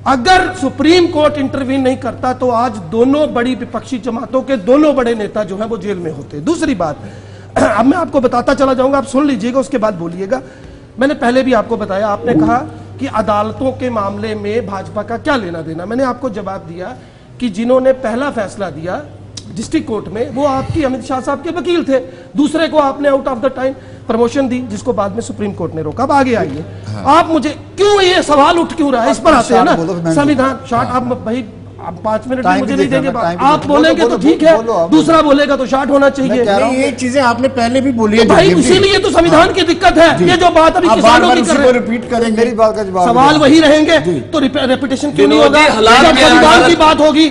D: अगर सुप्रीम कोर्ट इंटरवीन नहीं करता तो आज दोनों बड़ी विपक्षी जमातों के दोनों बड़े नेता जो हैं वो जेल में होते। दूसरी बात, अब मैं आपको बताता चला जाऊंगा, आप सुन लीजिएगा, उसके बाद बोलिएगा। मैंने पहले भी आपको बताया, आपने कहा कि अदालतों के मामले में भाजपा का क्या लेना देना। मैंने आपको जवाब दिया कि जिन्होंने पहला फैसला दिया डिस्ट्रिक्ट कोर्ट में वो आपकी अमित शाह साहब के वकील थे, दूसरे को आपने out of the time promotion दी, जिसको बाद में सुप्रीम कोर्ट ने रोका। अब आगे आइए। आप मुझे क्यों ये सवाल उठ क्यों रहा है, इस पर आते हैं ना। संविधान शार्ट, आप भाई आप 5 मिनट मुझे नहीं देंगे, आप बोलेंगे तो ठीक है, दूसरा बोलेगा तो शार्ट होना चाहिए।
A: ये चीजें आपने पहले भी बोली है
D: भाई, इसीलिए तो संविधान की दिक्कत है। ये जो बात अभी किसानों की कर रहे हैं,
A: रिपीट करेंगे,
E: मेरी बात का जवाब
D: सवाल वही रहेंगे तो रेपिटेशन क्यों नहीं होगा? संविधान की बात होगी।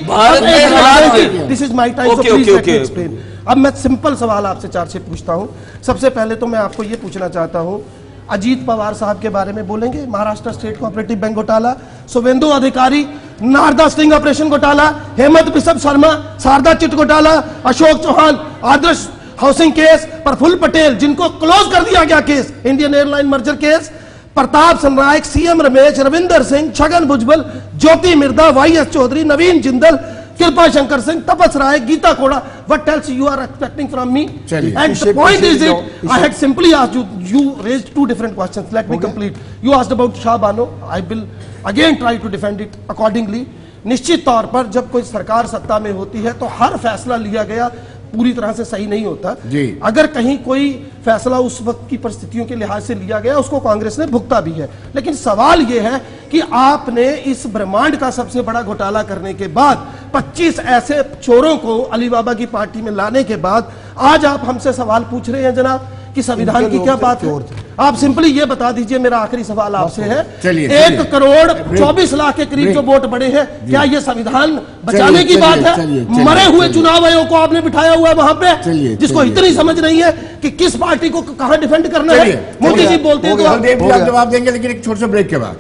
D: This is my time, so please let me explain. अब मैं सिंपल सवाल आपसे 4 से पूछता हूं। सबसे पहले तो मैं आपको ये पूछना चाहता हूं, अजीत पवार साहब के बारे में बोलेंगे? महाराष्ट्र स्टेट कोऑपरेटिव बैंक घोटाला, शुभेंदु अधिकारी नारदा स्टिंग ऑपरेशन घोटाला, हेमंत बिस्व शर्मा शारदा चिट घोटाला, अशोक चौहान आदर्श हाउसिंग केस, प्रफुल्ल पटेल जिनको क्लोज कर दिया गया case, Indian airline merger case, Pratap Sarnaik, CM Ramesh, Ravinder Singh, Chhagan Bhujbal, Jyoti Mirdha, YS Chowdary, Naveen Jindal, Kripa Shankar Singh, तपस Rai, Gita Koda. What else you are expecting from me? And the point is it, I had simply asked you, you raised two different questions. Let me complete. You asked about Shah Bano. I will again try to defend it accordingly. निश्चित तौर पर जब कोई सरकार सत्ता में होती है तो हर फैसला लिया गया पूरी तरह से सही नहीं होता जी। अगर कहीं कोई फैसला उस वक्त की परिस्थितियों के लिहाज से लिया गया उसको कांग्रेस ने भुगता भी है, लेकिन सवाल यह है कि आपने इस ब्रह्मांड का सबसे बड़ा घोटाला करने के बाद 25 ऐसे चोरों को अलीबाबा की पार्टी में लाने के बाद आज आप हमसे सवाल पूछ रहे हैं जनाब कि संविधान की क्या बात है? आप सिंपली ये बता दीजिए, मेरा आखिरी सवाल आपसे है, 1 करोड़ 24 लाख के करीब जो वोट पड़े हैं, क्या ये संविधान बचाने की बात है? मरे हुए चुनाव आयोग को आपने बिठाया हुआ है वहां पे, जिसको इतनी समझ नहीं है कि किस पार्टी को कहां डिफेंड करना है। मोदी जी बोलते हैं तो
A: आप जवाब देंगे, लेकिन एक छोटे से ब्रेक के बाद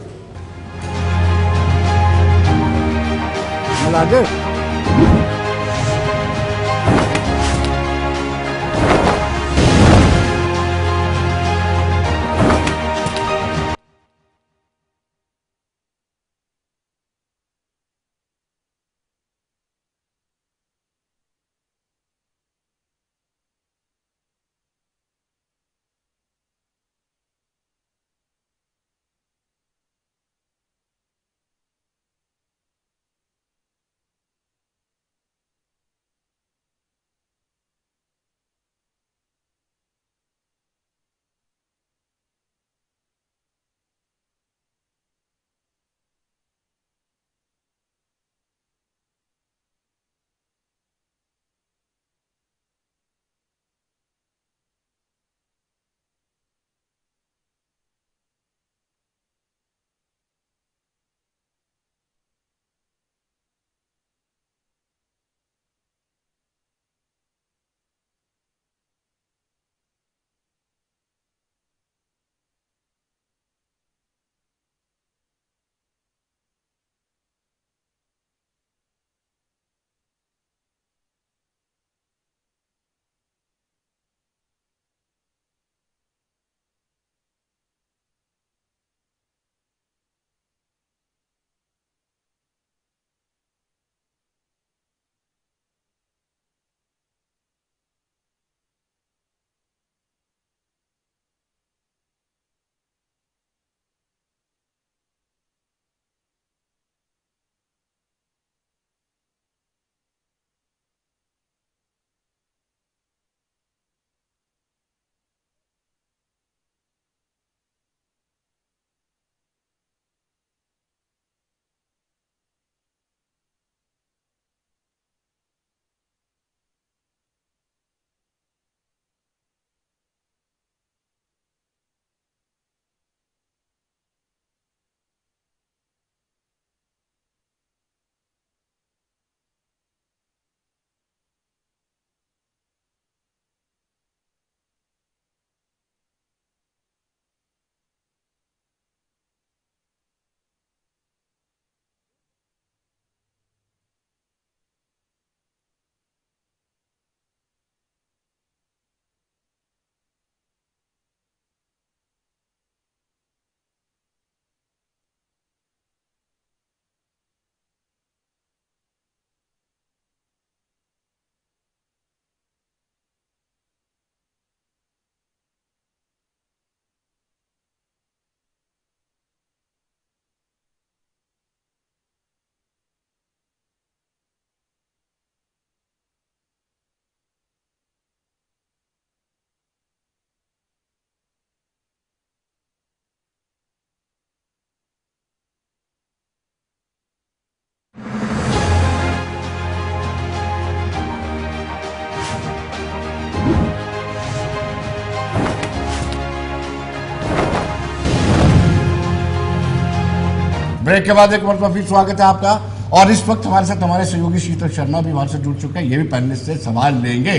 A: ब्रेक के बाद एक मरतबा फिर स्वागत है आपका। और इस वक्त हमारे साथ हमारे सहयोगी शीतल शर्मा भी हमारे साथ जुड़ चुके हैं, ये भी पैनलिस्ट से सवाल लेंगे।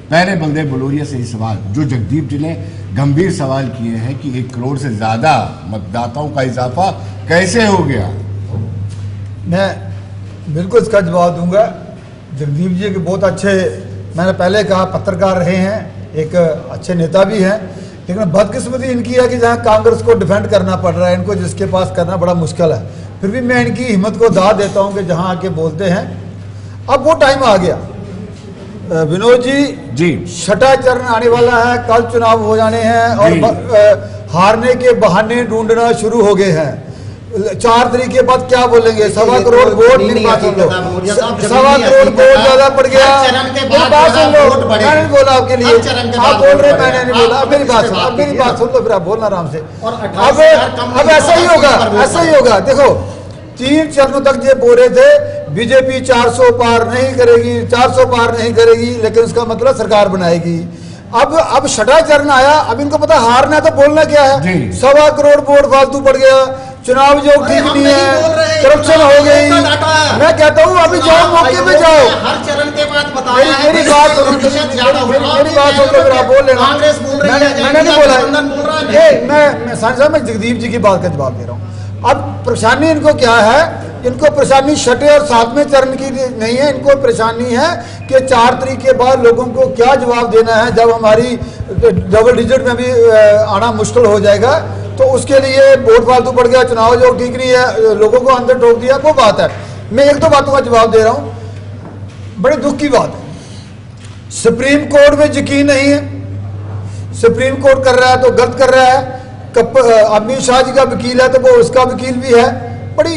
A: पहले बलदेव बलोरिया से ही सवाल, जो जगदीप जी ने गंभीर सवाल किए हैं कि 1 करोड़ से ज्यादा मतदाताओं का इजाफा कैसे हो गया।
E: मैं बिल्कुल इसका जवाब दूंगा। जगदीप जी के बहुत अच्छे, मैंने पहले कहा, पत्रकार रहे हैं, एक अच्छे नेता भी हैं, लेकिन बदकिस्मती इनकी है कि जहाँ कांग्रेस को डिफेंड करना पड़ रहा है इनको, जिसके पास करना बड़ा मुश्किल है। फिर भी मैं इनकी हिम्मत को दाद देता हूँ कि जहाँ आके बोलते हैं। अब वो टाइम आ गया विनोद जी, छठा चरण आने वाला है, कल चुनाव हो जाने हैं और हारने के बहाने ढूंढना शुरू हो गए हैं। 4 तारीख के बाद क्या बोलेंगे? 1.25 करोड़ वोट, मेरी बात सुन लो, 1.25 करोड़ वोट ज्यादा पड़ गया। बात सुन लो, मैंने नहीं बोला आपके लिए, आप बोल रहे, मैंने नहीं बोला। अब मेरी बात सुन लो, फिर आप बोलना आराम से। अब ऐसा ही होगा, ऐसा ही होगा। देखो 3 चरणों तक ये बोल रहे थे बीजेपी 400 पार नहीं करेगी, 400 पार नहीं करेगी, लेकिन उसका मतलब सरकार बनाएगी। अब छठा चरण आया, अब इनको पता हारना है तो बोलना क्या है। 1.25 करोड़ वोट फालतू पड़ गया, चुनाव जो ठीक नहीं है, करप्शन हो गई। मैं कहता हूँ अभी जाओ, मौके पे जाओ।
F: हर चरण के बाद
E: मेरी बात बोल लेना, मैंने नहीं बोला। मैं साहब मैं जगदीप जी की बात का जवाब दे रहा हूँ। अब परेशानी इनको क्या है? इनको परेशानी छठे और 7वें चरण की नहीं है, इनको परेशानी है कि 4 तारीख के बाद लोगों को क्या जवाब देना है, जब हमारी डबल डिजिट में भी आना मुश्किल हो जाएगा। तो उसके लिए वोट फालतू पड़ गया, चुनाव जो ठीक नहीं है, लोगों को अंदर ठोक दिया, वो बात है। मैं 1-2 बातों का जवाब दे रहा हूँ। बड़े दुख की बात है, सुप्रीम कोर्ट में यकीन नहीं है। सुप्रीम कोर्ट कर रहा है तो गलत कर रहा है। अमित शाह जी का वकील है तो वो उसका वकील भी है। बड़ी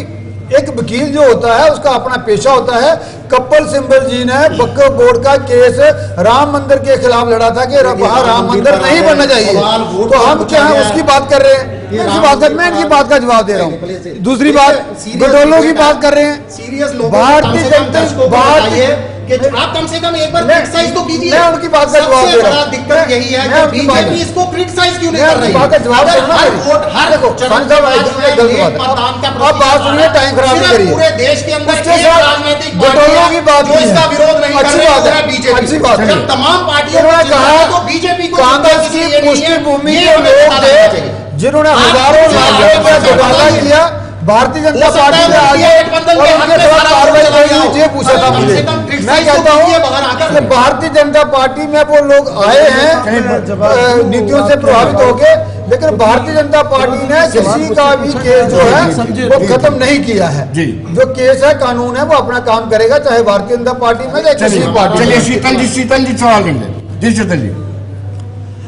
E: एक वकील जो होता है उसका अपना पेशा होता है। कपिल सिब्बल जी ने वक्फ बोर्ड का केस राम मंदिर के खिलाफ लड़ा था कि वहां राम मंदिर नहीं बनना चाहिए, तो हम क्या है उसकी बात कर रहे हैं। मैं इनकी बात का जवाब दे रहा हूँ। दूसरी बात, गठोलों की बात कर रहे हैं।
F: सीरियस लोग
E: भारतीय जनता
F: आप कम से कम एक बार क्रिटिसाइज तो कीजिए।
E: मैं उनकी बात का जवाब दे रहा हूं।
F: दिक्कत यही है कि बीजेपी इसको क्रिटिसाइज क्यों नहीं कर रही?
E: बात का जवाब देना, हर वोट हर
F: देखो
E: आप बात सुनिए, टाइम खराब नहीं करिए।
F: पूरे देश के अंदर
E: उसके साथ
F: राजनीतिक
E: गठोलों की बात
F: जो इसका विरोध नहीं कर रही है बीजेपी।
E: अच्छी बात है।
F: जब तमाम पार्टियों
E: ने कहा
F: तो बीजेपी को
E: कांग्रेस की पृष्ठभूमि के लोग थे जिन्होंने हजारों लाखों रुपया घोटाला किया, भारतीय जनता पार्टी ने आगे और उनके खिलाफ कार्रवाई करी। ये पूछा था मुझे। मैं कहता हूँ कि भारतीय जनता पार्टी में वो लोग आए हैं नीतियों से प्रभावित होके, लेकिन भारतीय जनता पार्टी ने किसी का भी केस जो है वो खत्म नहीं किया है। जो केस है, कानून है, वो अपना काम करेगा, चाहे भारतीय जनता पार्टी में या किसी पार्टी।
A: चलिए शीतल जी सवाल लेंगे। जी शीतल जी।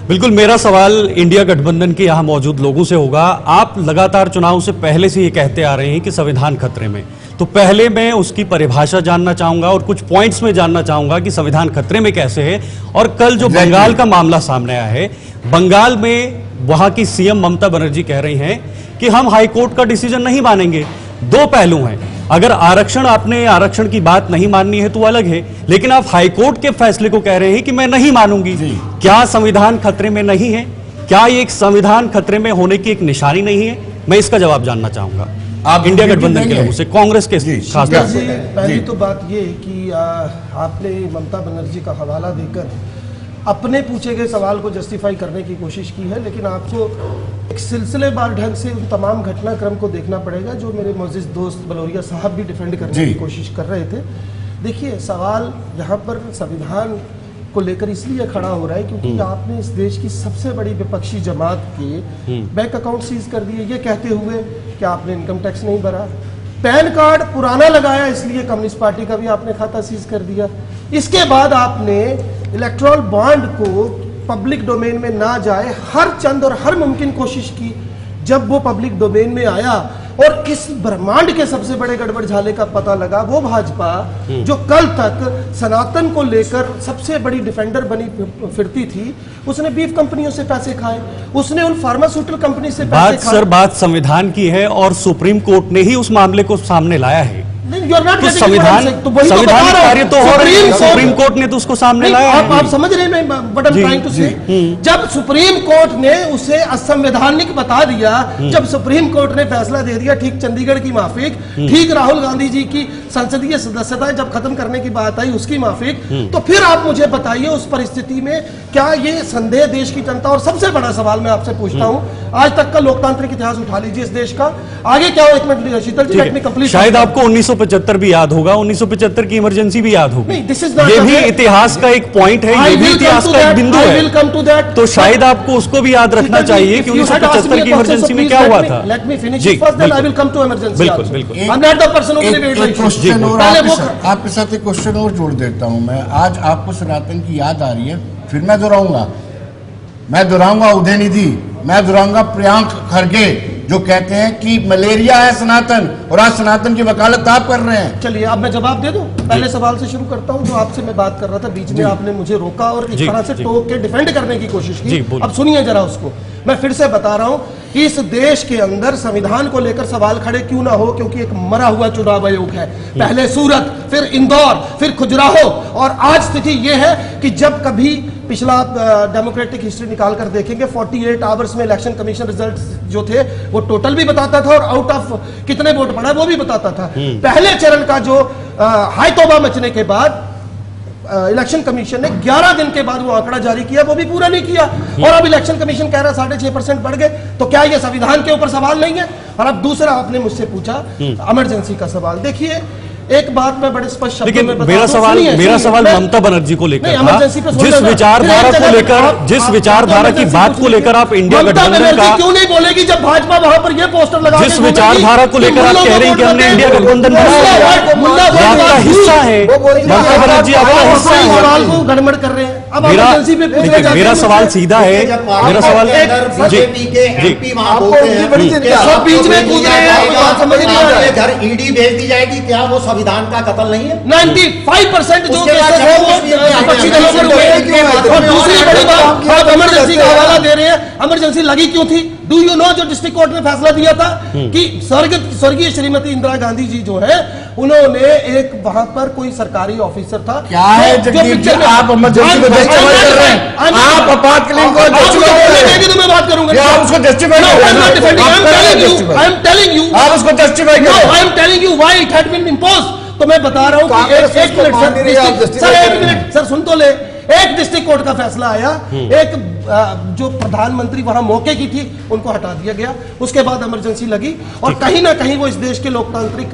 I: बिल्कुल, मेरा सवाल इंडिया गठबंधन के यहाँ मौजूद लोगों से होगा। आप लगातार चुनाव से पहले से ये कहते आ रहे हैं कि संविधान खतरे में, तो पहले मैं उसकी परिभाषा जानना चाहूंगा और कुछ पॉइंट्स में जानना चाहूंगा कि संविधान खतरे में कैसे है। और कल जो बंगाल का मामला सामने आया है, बंगाल में वहां की सीएम ममता बनर्जी कह रही हैं कि हम हाईकोर्ट का डिसीजन नहीं मानेंगे। 2 पहलू हैं, अगर आपने आरक्षण की बात नहीं माननी है तो अलग है, लेकिन आप हाईकोर्ट के फैसले को कह रहे हैं कि मैं नहीं मानूंगी। क्या संविधान खतरे में नहीं है? क्या ये एक संविधान खतरे में होने की एक निशानी नहीं है? मैं इसका जवाब जानना चाहूंगा आप इंडिया गठबंधन के लोगों से, कांग्रेस के खासतौर से।
D: पहली तो बात ये कि आपने ममता बनर्जी का हवाला देकर अपने पूछे गए सवाल को जस्टिफाई करने की कोशिश की है, लेकिन आपको एक सिलसिलेवार ढंग से उन तमाम घटनाक्रम को देखना पड़ेगा जो मेरे मोअज़्ज़िज़ दोस्त बलोरिया साहब भी डिफेंड करने की कोशिश कर रहे थे। देखिए, सवाल यहाँ पर संविधान को लेकर इसलिए खड़ा हो रहा है क्योंकि आपने इस देश की सबसे बड़ी विपक्षी जमात के बैंक अकाउंट सीज कर दिए, ये कहते हुए कि आपने इनकम टैक्स नहीं भरा। पैन कार्ड पुराना लगाया, इसलिए कम्युनिस्ट पार्टी का भी आपने खाता सीज कर दिया। इसके बाद आपने इलेक्ट्रल बॉन्ड को पब्लिक डोमेन में ना जाए हर चंद और हर मुमकिन कोशिश की। जब वो पब्लिक डोमेन में आया और इस ब्रह्मांड के सबसे बड़े गड़बड़झाले का पता लगा, वो भाजपा जो कल तक सनातन को लेकर सबसे बड़ी डिफेंडर बनी फिरती थी, उसने बीफ कंपनियों से पैसे खाए, उसने उन फार्मास्यूटिकल कंपनी से पैसे खाए।
I: बात संविधान की है और सुप्रीम कोर्ट ने ही उस मामले को सामने लाया है। तो संविधान कार्य तो हो रही है, सुप्रीम कोर्ट ने तो उसको सामने लाया।
D: आप समझ रहे हैं what I am trying to say? जब सुप्रीम कोर्ट ने उसे असंवैधानिक बता दिया, जब सुप्रीम कोर्ट ने फैसला दे दिया, ठीक चंडीगढ़ की माफिक, ठीक राहुल गांधी जी की संसदीय सदस्यता जब खत्म करने की बात आई उसकी माफिक, तो फिर आप मुझे बताइए उस परिस्थिति में क्या ये संदेह देश की जनता, और सबसे बड़ा सवाल मैं आपसे पूछता हूं, आज तक का लोकतांत्रिक इतिहास उठा लीजिए इस देश का, आगे क्या हो? एक मिनट शीतल जी, लेट मी कंप्लीट।
I: शायद आपको 1975 भी याद होगा, 1975 की इमरजेंसी भी याद होगी। ये भी इतिहास का एक पॉइंट है, ये भी इतिहास का एक बिंदु है, तो शायद आपको उसको भी याद रखना चाहिए कि 1975 की इमरजेंसी में क्या हुआ था।
D: Let me finish first, then I will come to emergency.
I: बिल्कुल बिल्कुल।
D: I am not the person who will wait.
A: Question और आपके साथ एक क्वेश्चन और जोड़ देता हूं मैं। आज आपको सनातन की याद आ रही है, फिर मैं दोहराऊंगा उदयनिधि, मैं दोहराऊंगा प्रियांक खरगे, जो कहते हैं कि मलेरिया है सनातन, और आज सनातन की वकालत आप कर रहे हैं।
D: चलिए अब मैं जवाब दे दूं। पहले सवाल से शुरू करता हूं, जो आपसे मैं बात कर रहा था, बीच में आपने मुझे रोका और इस तरह से टोक के डिफेंड करने की कोशिश की। अब सुनिए जरा उसको, मैं फिर से बता रहा हूं कि इस देश के अंदर संविधान को लेकर सवाल खड़े क्यों ना हो, क्योंकि एक मरा हुआ चुनाव आयोग है। पहले सूरत, फिर इंदौर, फिर खजुराहो, और आज स्थिति यह है कि जब कभी पिछला डेमोक्रेटिक हिस्ट्री निकाल कर देखेंगे, 48 आवर्स में इलेक्शन कमीशन रिजल्ट जो थे वो टोटल भी बताता था और आउट ऑफ कितने वोट पड़ा वो भी बताता था। पहले चरण का जो हाई तौबा मचने के बाद इलेक्शन कमीशन ने 11 दिन के बाद वो आंकड़ा जारी किया, वो भी पूरा नहीं किया, और अब इलेक्शन कमीशन कह रहा 6.5% बढ़ गए। तो क्या ये संविधान के ऊपर सवाल नहीं है? और अब दूसरा आपने मुझसे पूछा इमरजेंसी का सवाल। देखिए एक बात मैं बड़े स्पष्ट शब्दों में
I: मेरा सवाल ममता बनर्जी को लेकर था, जिस विचारधारा की बात को लेकर आप इंडिया गठबंधन का
D: क्यों नहीं बोलेगी जब भाजपा वहां पर ये पोस्टर लगा,
I: जिस विचारधारा को लेकर आप कह रहे हैं कि हमने इंडिया गठबंधन आपका हिस्सा है, ममता बनर्जी आपका हिस्सा है,
D: सवाल को गड़बड़ कर रहे हैं। अब
I: मेरा सवाल सीधा है, मेरा सवाल
F: बीच में कूद रहे हैं, समझ नहीं आ रहा है, घर ईडी भेज दी जाएगी, क्या वो संविधान का कत्ल नहीं है?
D: 95% जो केसेस है वो विपक्षी दलों पर हुए। और दूसरी बड़ी बात, आप इमरजेंसी का हवाला दे रहे हैं, इमरजेंसी लगी क्यों थी? डू यू नो, जो डिस्ट्रिक्ट कोर्ट ने फैसला दिया था कि स्वर्गीय श्रीमती इंदिरा गांधी जी जो है, उन्होंने एक वहां पर कोई सरकारी ऑफिसर था,
A: क्या है जगदीप जी, आप इमरजेंसी को जस्टिफाई कर रहे हैं, आप आपातकालीन को जस्टिफाई
D: करेंगे तो मैं बात करूंगा,
A: आप उसको जस्टिफाई करें,
D: आई एम टेलिंग यू,
A: आप उसको जस्टिफाई करें,
D: I am telling you why it had been imposed. तो मैं बता रहा हूं कि एक मिनट सर सुन तो ले। एक डिस्ट्रिक्ट कोर्ट का फैसला आया, एक जो प्रधानमंत्री वहां मौके की थी उनको हटा दिया गया, उसके बाद इमरजेंसी लगी, और कहीं ना कहीं वो इस देश के लोकतांत्रिक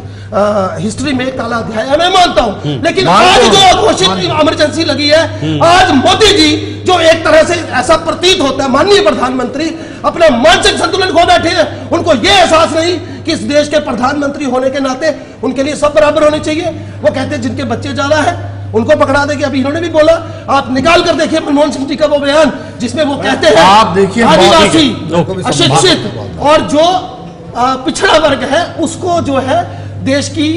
D: हिस्ट्री में काला अध्याय है, मैं मानता हूं। लेकिन आज जो घोषित इमरजेंसी लगी है, आज मोदी जी जो एक तरह से ऐसा प्रतीत होता है माननीय प्रधानमंत्री अपना मानसिक संतुलन खो बैठे हैं, उनको यह एहसास नहीं कि इस देश के प्रधानमंत्री होने के नाते उनके लिए सब बराबर होने चाहिए। वो कहते हैं जिनके बच्चे ज्यादा है उनको पकड़ा देंगे। अभी इन्होंने भी बोला, आप निकाल कर देखिए मनमोहन सिंह जी का वो बयान जिसमें वो कहते हैं
A: आप देखिए
D: आदिवासी, अशिक्षित और जो पिछड़ा वर्ग है उसको जो है देश की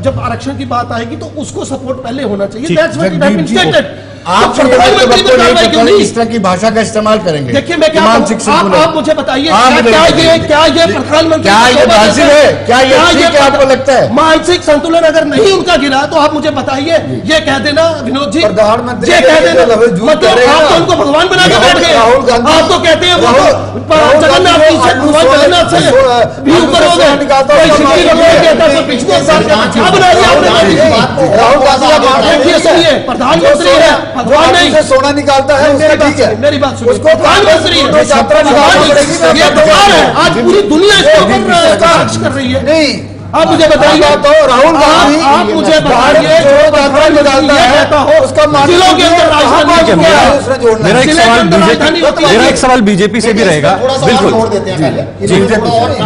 D: जब आरक्षण की बात आएगी तो उसको सपोर्ट पहले होना चाहिए। That's what it has been stated।
A: आप इस तरह की भाषा का इस्तेमाल करेंगे।
D: देखिए मैं क्या आप मुझे बताइए क्या ये प्रधानमंत्री
A: क्या ये आपको लगता है
D: मानसिक संतुलन अगर नहीं उनका गिरा तो आप मुझे बताइए, ये कह देना विनोद जी,
E: प्रधानमंत्री
D: ये कह देना मतलब आप तो उनको भगवान बना के बैठ गए। आप तो कहते हैं जगन्नाथ जगन्नाथ से भी ऊपर हो गए, क्या बना दिया आपने? सुनिए प्रधानमंत्री है, भगवान नहीं से सोना निकालता है, ठीक है मेरी बात सुनिए, उसको प्रधानमंत्री ये है, आज पूरी दुनिया इसके ऊपर कर रही है। नहीं आप मुझे बताइए तो राहुल गांधी, आप मुझे बताइए जो प्रधानमंत्री निकालता है उसका जिलों के अंदर राजधानी,
I: मेरा एक सवाल बीजेपी से भी रहेगा। बिल्कुल
D: ये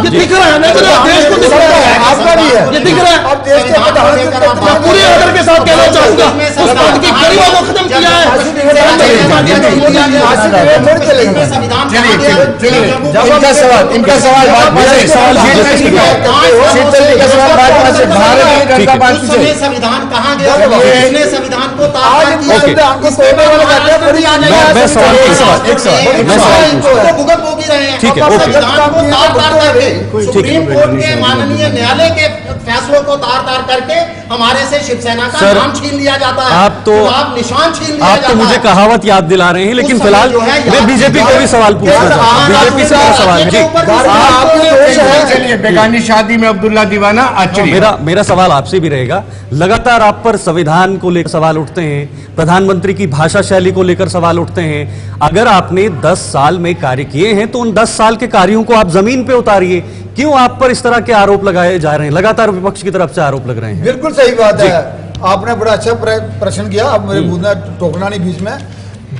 D: दिख रहा है ना, देश को दिख रहा है, आपका भी है, ये दिख रहा है। अब देश के प्रधानमंत्री पूरे ऑर्डर के साथ कहना चाहूंगा उस पद की गरीबों को खत्म किया है।
A: इनका सवाल भारतीय जनता पार्टी से
F: संविधान कहाँ गया? संविधान को
I: मैं सवाल एक सवाल
F: भूकंप हो भी रहे हैं
I: ठीक है,
F: संविधान को तार-तार करके, सुप्रीम कोर्ट के माननीय न्यायालय के फैसलों को तार-तार करके हमारे से शिवसेना का नाम छीन लिया जाता है। आप निशान छीन लिया जाता है।
I: आप तो मुझे कहावत याद दिला रहे हैं, लेकिन फिलहाल मैं बीजेपी को भी सवाल पूछना चाहता हूं। बीजेपी से सवाल है,
A: बेगानी शादी में अब्दुल्ला दीवाना आचरी।
I: मेरा सवाल आपसे भी रहेगा, लगातार आप पर संविधान को लेकर सवाल उठते हैं, प्रधानमंत्री की भाषा शैली को लेकर सवाल उठते हैं। अगर आपने 10 साल में कार्य किए हैं तो उन 10 साल के कार्यों को आप जमीन पे उतारिए। क्यों आप पर इस तरह के आरोप लगाए जा रहे हैं? लगातार विपक्ष की तरफ से आरोप लग रहे हैं।
E: बिल्कुल सही बात है, आपने बड़ा अच्छा प्रश्न किया। अब मेरे मुंह में टोकना नहीं बीच में।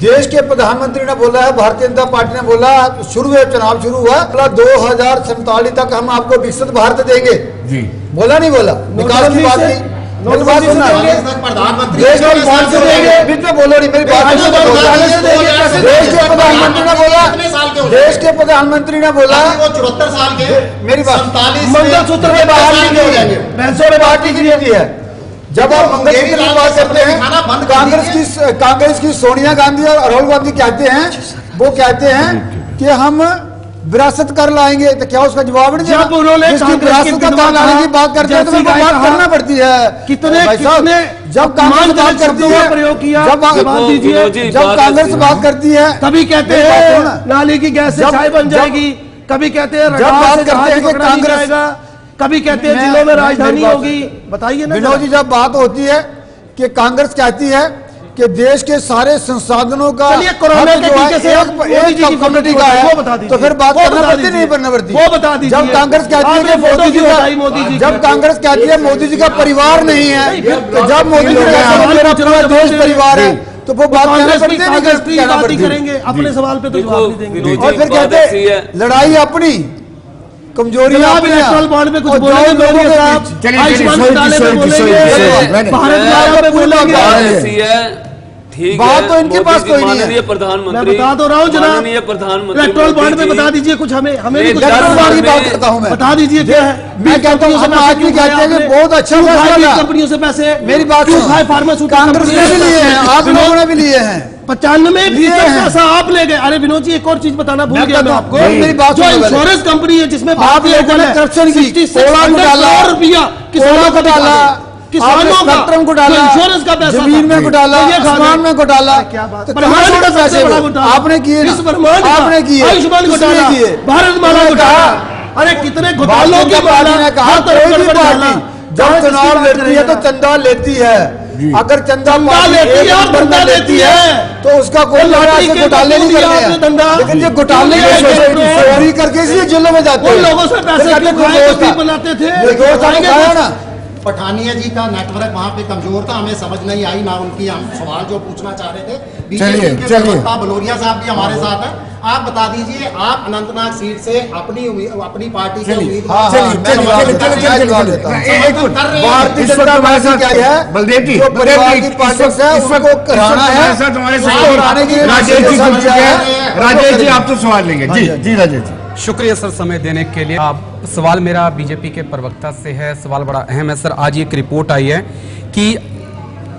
E: देश के प्रधानमंत्री ने बोला है, भारतीय जनता पार्टी ने बोला, शुरू है चुनाव शुरू हुआ 2047 तक हम आपको विकसित भारत देंगे जी। बोला नहीं बोला? विकास की बात की प्रधानमंत्री देश के बोलो नहीं, मेरी बात देश के प्रधानमंत्री ने बोला, देश के प्रधानमंत्री ने बोला 74 साल के, मेरी बात मंगलसूत्र में बाहर निकलेंगे, पैसों में बाहर निकली है। जब आप मंगलसूत्र की बात करते हैं, कांग्रेस की सोनिया गांधी और राहुल गांधी कहते हैं, वो कहते हैं कि हम विरासत कर लाएंगे, तो क्या उसका जवाब नहीं दिया? विरासत का काम लाने की बात करते हैं तो उनको बात करना पड़ती है।
D: कितने
E: जब कांग्रेस बात करती है, जब कांग्रेस बात करती है,
D: कभी कहते हैं नाली की गैस से चाय बन जाएगी, कभी कहते हैं
E: जब बात करते हैं कि कांग्रेस,
D: कभी कहते हैं जिलों में राजधानी होगी। बताइए ना
E: विनोद जी, जब बात होती है कि कांग्रेस कहती है कि देश के सारे संसाधनों का
D: कोरोना के टीके से
E: एक कम्युनिटी का है, तो फिर बात करना पड़ती नहीं करना पड़ती?
D: वो बता दीजिए।
E: जब कांग्रेस कहती है कि मोदी जी का, जब कांग्रेस कहती है मोदी जी का परिवार नहीं है, तो जब मोदी जी का मेरा पूरा देश परिवार है, तो वो बात करना पड़ती
D: करेंगे। अपने सवाल पे तो जवाब नहीं देंगे।
E: और फिर कहते लड़ाई अपनी, कमजोरियां
D: इलेक्ट्रल बॉन्ड में कुछ बोलेंगे, आयुष्मान घोटाले पे बोलेंगे, भारत पे बोलेंगे।
E: बात तो इनके पास कोई नहीं है।
G: प्रधानमंत्री
D: मैं बता तो रहा हूँ जनाब, इलेक्ट्रल बॉन्ड में बता दीजिए कुछ, हमें भी कुछ
E: की बात करता हूँ मैं।
D: बता दीजिए क्या है।
E: मैं कहता हूँ आज भी कहते हैं कि बहुत अच्छा
D: कंपनियों से पैसे,
E: मेरी बात
D: फार्मास्यूटिकल
E: कांग्रेस ने भी लिए हैं, आप लोगों ने भी लिए हैं।
D: 95% पैसा आप ले गए। अरे विनोद जी, एक और चीज बताना भूल गया मैं आपको।
E: मेरी बात,
D: जो इंश्योरेंस कंपनी है जिसमें
E: आप लोगों ने करप्शन की,
D: रुपया किसानों को डाला, किसानों का
E: को डाला,
D: इंश्योरेंस का पैसा
E: जमीन में घोटाला, आसमान में घोटाला,
D: क्या बात?
E: पैसे आपने किए, आपने किए,
D: आयुष्मान घोटाला, भारतमाला घोटाला, अरे कितने घोटालों की
E: पार्टी ने कहा जब चुनाव लड़ती है तो चंदा लेती है। अगर चंदा लेती है तो उसका कोई घोटाले नहीं करते हैं, लेकिन ये घोटाले चोरी करके इसलिए जेलों में जाते हैं।
D: लोगों से पैसे बनाते थे।
F: पठानिया जी का नेटवर्क वहाँ पे कमजोर था, हमें समझ नहीं आई ना उनकी, हम सवाल जो पूछना चाह रहे थे। बीजेपी के प्रवक्ता बलोरिया साहब भी हमारे साथ हैं, आप बता दीजिए, आप अनंतनाग सीट से अपनी पार्टी के
E: भारतीय जनता पार्टी क्या है, बलदेव जी
A: राजेश जी आप तो सवाल लेंगे। जी जी राजेश जी,
J: शुक्रिया सर समय देने के लिए। सवाल मेरा बीजेपी के प्रवक्ता से है, सवाल बड़ा अहम है सर। आज एक रिपोर्ट आई है कि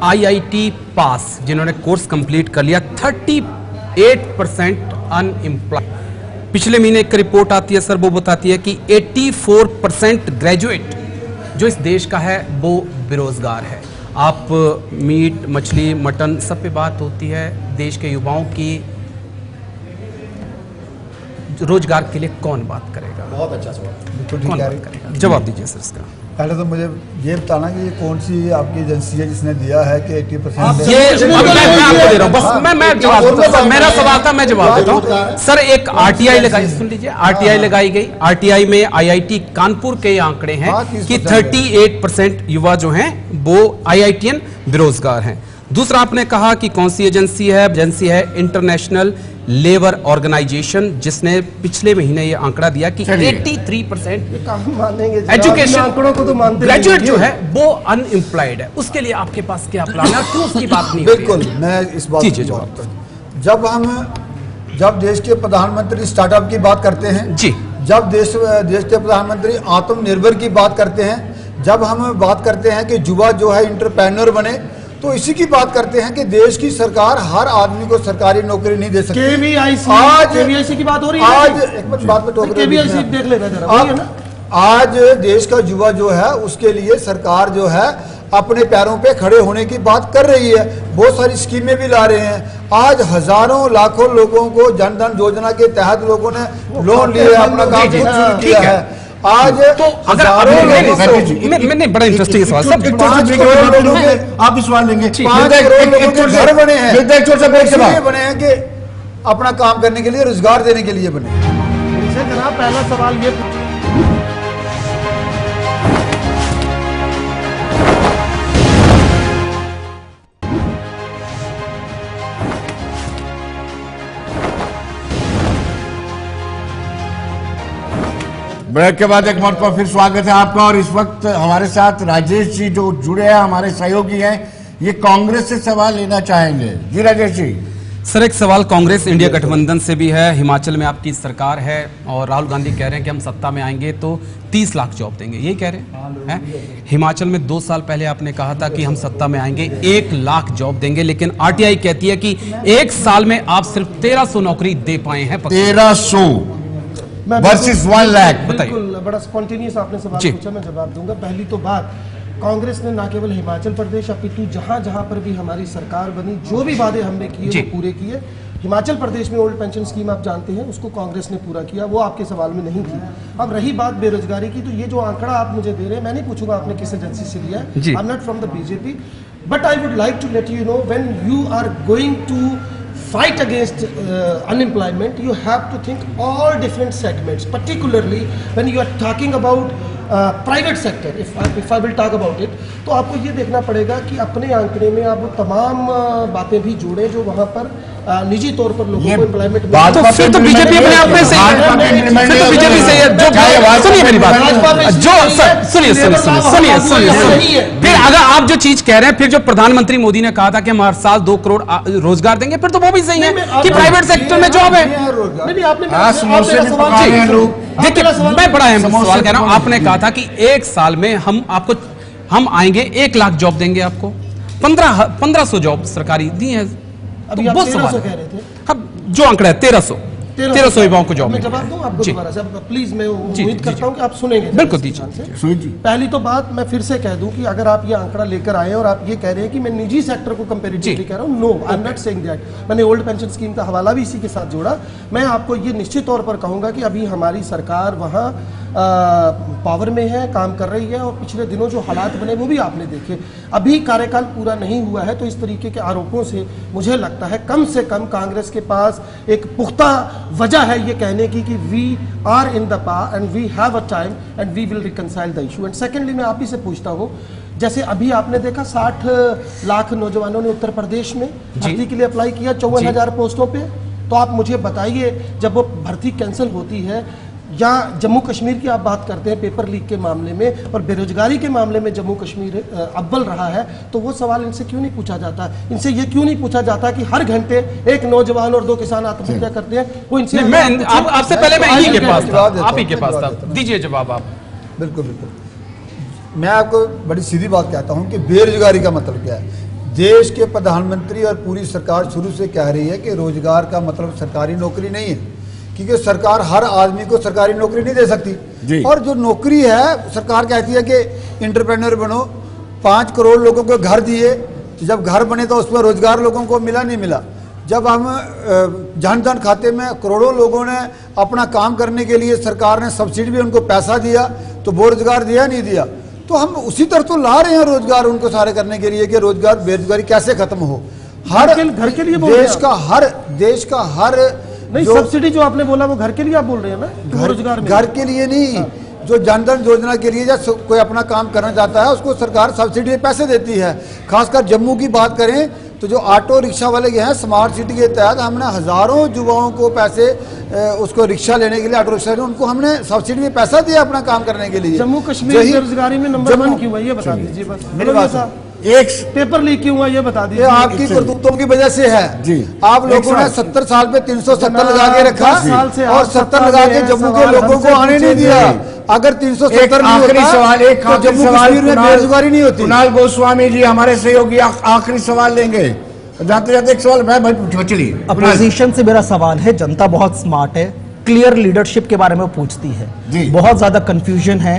J: आईआईटी पास जिन्होंने कोर्स कंप्लीट कर लिया 38% अनएम्प्लॉयड। पिछले महीने एक रिपोर्ट आती है सर, वो बताती है कि 84% ग्रेजुएट जो इस देश का है वो बेरोजगार है। आप मीट, मछली, मटन सब पे बात होती है। देश के युवाओं की रोजगार के लिए कौन बात करेगा?
F: बहुत अच्छा सवाल,
J: कौन बात करेगा? जवाब दीजिए सर इसका।
E: पहले तो मुझे ये बताना कि ये कौन सी आपकी एजेंसी है जिसने दिया है कि 80%?
J: ये मैं आपको दे रहा हूँ, बस मैं जवाब देता हूँ। मेरा सवाल था, मैं जवाब देता हूँ सर। एक आरटीआई लगाई, सुन लीजिए, आरटीआई लगाई गई। आरटीआई में आईआईटी कानपुर के आंकड़े हैं कि 38% युवा जो हैं वो आईआईटीएन बेरोजगार हैं। दूसरा आपने कहा कि कौन सी एजेंसी है? एजेंसी है इंटरनेशनल लेबर ऑर्गेनाइजेशन, जिसने पिछले महीने ये आंकड़ा दिया कि 83% एजुकेशन ग्रेजुएट जो है वो अनएम्प्लॉयड है। उसके लिए आपके पास क्या प्लान है? क्यों उसकी बात नहीं?
E: बिल्कुल, मैं इस बात की जवाब। जब देश के प्रधानमंत्री स्टार्टअप की बात करते हैं
J: जी,
E: जब देश के प्रधानमंत्री आत्मनिर्भर की बात करते हैं, जब हम बात करते हैं कि युवा जो है इंटरप्रेन्योर बने, तो इसी की बात करते हैं कि देश की सरकार हर आदमी को सरकारी नौकरी नहीं दे सकती।
D: केवीआईसी की बात हो रही है
E: आज एक बात में टोक
D: केवीआईसी देख लेना जरा, वही है ना।
E: आज देश का युवा जो है उसके लिए सरकार जो है अपने पैरों पे खड़े होने की बात कर रही है, बहुत सारी स्कीमें भी ला रहे हैं। आज हजारों लाखों लोगों को जन धन योजना के तहत लोगों ने लोन लिए, अपना काम खुद शुरू किया है। आज
J: तो अगर मैंने बड़ा इंटरेस्टिंग सवाल सर,
A: 5 करोड़ लोगों के आप भी सवाल लेंगे,
E: 5 करोड़ लोगों के घर बने हैं, इसलिए बने हैं कि अपना काम करने के लिए, रोजगार देने के लिए बने।
D: जनाब पहला सवाल ये
A: ब्रेक के बाद एक मरतबा फिर स्वागत है आपका। और इस वक्त हमारे साथ राजेश जी जो जुड़े हैं, हमारे सहयोगी हैं, ये कांग्रेस से सवाल लेना चाहेंगे। जी राजेश जी।
J: सर एक सवाल कांग्रेस इंडिया गठबंधन से भी है। हिमाचल में आपकी सरकार है और राहुल गांधी कह रहे हैं कि हम सत्ता में आएंगे तो 30 लाख जॉब देंगे, यही कह रहे हैं। हिमाचल में 2 साल पहले आपने कहा था कि हम सत्ता में आएंगे 1 लाख जॉब देंगे, लेकिन आरटीआई कहती है कि 1 साल में आप सिर्फ 1300 नौकरी दे पाए हैं।
A: 1300 वर्सेस 1 लाख।
D: बिल्कुल बड़ा स्पॉन्टेनियस आपने सवाल पूछा, मैं जवाब दूंगा। पहली तो बात, कांग्रेस ने ना केवल हिमाचल प्रदेश अपितु जहां जहां पर भी हमारी सरकार बनी, जो भी वादे हमने किए वो पूरे किए। हिमाचल प्रदेश में ओल्ड पेंशन स्कीम आप जानते हैं, उसको कांग्रेस ने पूरा किया, वो आपके सवाल में नहीं थी। अब रही बात बेरोजगारी की, तो ये जो आंकड़ा आप मुझे दे रहे हैं, मैं नहीं पूछूंगा आपने किस एजेंसी से लिया है, I am not from the BJP, but I would like to let you know, when you are going to fight against unemployment, you have to think all different segments, particularly when you are talking about private sector. If I will talk about it, तो आपको ये देखना पड़ेगा कि अपने आंकड़े में आप वो तमाम बातें भी जोड़ें जो वहां पर निजी तौर पर लोगों को एम्प्लॉयमेंट मिले।
J: तो फिर तो बीजेपी अपने आप में सही है, फिर तो बीजेपी सही है। जो सुनिए मेरी बात, जो सुनिए फिर अगर आप जो चीज कह रहे हैं, फिर जो प्रधानमंत्री मोदी ने कहा था कि हम हर साल 2 करोड़ रोजगार देंगे, फिर तो वो भी सही है कि प्राइवेट सेक्टर में जॉब है। देखिए मैं बड़ा अहम सवाल कह रहा हूं, आपने कहा था कि 1 साल में हम आएंगे 1 लाख जॉब देंगे आपको, 1500 जॉब सरकारी दी है।
D: अभी आप 1300 कह रहे थे,
J: अब जो आंकड़ा है 1300 युवाओं को जॉब।
D: मैं जवाब दूं आपको दोबारा से, प्लीज मैं उम्मीद करता हूं कि आप सुनेंगे।
J: बिल्कुल दीजिए।
D: पहली तो बात मैं फिर से कह दूं कि अगर आप ये आंकड़ा लेकर आए और आप ये कह रहे हैं कि मैं निजी सेक्टर को कंपैरेटिवली कह रहा हूं, no I am not saying that. मैंने ओल्ड पेंशन स्कीम का हवाला भी इसी के साथ जोड़ा। मैं आपको ये निश्चित तौर पर कहूंगा कि अभी हमारी सरकार वहां पावर में है, काम कर रही है, और पिछले दिनों जो हालात बने वो भी आपने देखे। अभी कार्यकाल पूरा नहीं हुआ है, तो इस तरीके के आरोपों से मुझे लगता है कम से कम कांग्रेस के पास एक पुख्ता वजह है ये कहने की कि we are in the power and we have a time and we will reconcile the issue. And secondly मैं आप ही से पूछता हूँ, जैसे अभी आपने देखा 60 लाख नौजवानों ने उत्तर प्रदेश में भर्ती के लिए अप्लाई किया 54,000 पोस्टों पे। तो आप मुझे बताइए, जब वो भर्ती कैंसिल होती है, या जम्मू कश्मीर की आप बात करते हैं पेपर लीक के मामले में, और बेरोजगारी के मामले में जम्मू कश्मीर अव्वल रहा है, तो वो सवाल इनसे क्यों नहीं पूछा जाता? इनसे ये क्यों नहीं पूछा जाता कि हर घंटे एक नौजवान और 2 किसान आत्महत्या करते हैं? वो इनसे
J: आपसे पहले मैं इन्हीं के पास था, आप ही के पास था, दीजिए जवाब आप।
E: बिल्कुल बिल्कुल, मैं आपको बड़ी सीधी बात कहता हूँ कि बेरोजगारी का मतलब क्या है। देश के प्रधानमंत्री और पूरी सरकार शुरू से कह रही है कि रोजगार का मतलब सरकारी नौकरी नहीं है, क्योंकि सरकार हर आदमी को सरकारी नौकरी नहीं दे सकती। और जो नौकरी है, सरकार कहती है कि इंटरप्रेन्योर बनो। 5 करोड़ लोगों को घर दिए, जब घर बने तो उसमें रोजगार लोगों को मिला नहीं मिला। जब हम जन धन खाते में करोड़ों लोगों ने अपना काम करने के लिए सरकार ने सब्सिडी भी उनको पैसा दिया, तो वो रोजगार दिया नहीं दिया। तो हम उसी तरह तो ला रहे हैं रोजगार उनको सारे करने के लिए कि रोजगार बेरोजगारी कैसे खत्म हो। हर घर के लिए देश का हर
D: नहीं, सब्सिडी जो आपने बोला वो घर के लिए आप बोल रहे हैं ना? रोजगार
E: घर के लिए नहीं, जो जन धन योजना के लिए जब कोई अपना काम करना चाहता है उसको सरकार सब्सिडी में पैसे देती है। खासकर जम्मू की बात करें तो जो ऑटो रिक्शा वाले हैं, स्मार्ट सिटी के तहत हमने हजारों युवाओं को पैसे उसको रिक्शा लेने के लिए, ऑटो रिक्शा उनको हमने सब्सिडी में पैसा दिया अपना काम करने के लिए।
D: जम्मू कश्मीर बेरोजगारी में नंबर 1 क्यों है ये बता दीजिए बस।
E: मेरी बात,
D: एक पेपर लीक क्यों हुआ ये बता दीजिए।
E: ये आपकी करतूतों की वजह से है जी। आप लोगों ने 70 साल पे 370 लगा के रखा और 70 लगा के जम्मू के लोगों को आने नहीं दिया। अगर 370 नहीं
A: आखिरी
E: होता
A: सवाल, एक
E: तो
A: आखिरी
E: जम्मू
A: सवाल
E: कश्मीर में बेरोजगारी नहीं होती।
A: कुणाल गोस्वामी जी हमारे सहयोगी आखिरी सवाल लेंगे, जाते जाते एक सवाल मैं चलिए।
K: अपोजिशन से मेरा सवाल है, जनता बहुत स्मार्ट है, क्लियर लीडरशिप के बारे में पूछती है, बहुत ज्यादा कंफ्यूजन है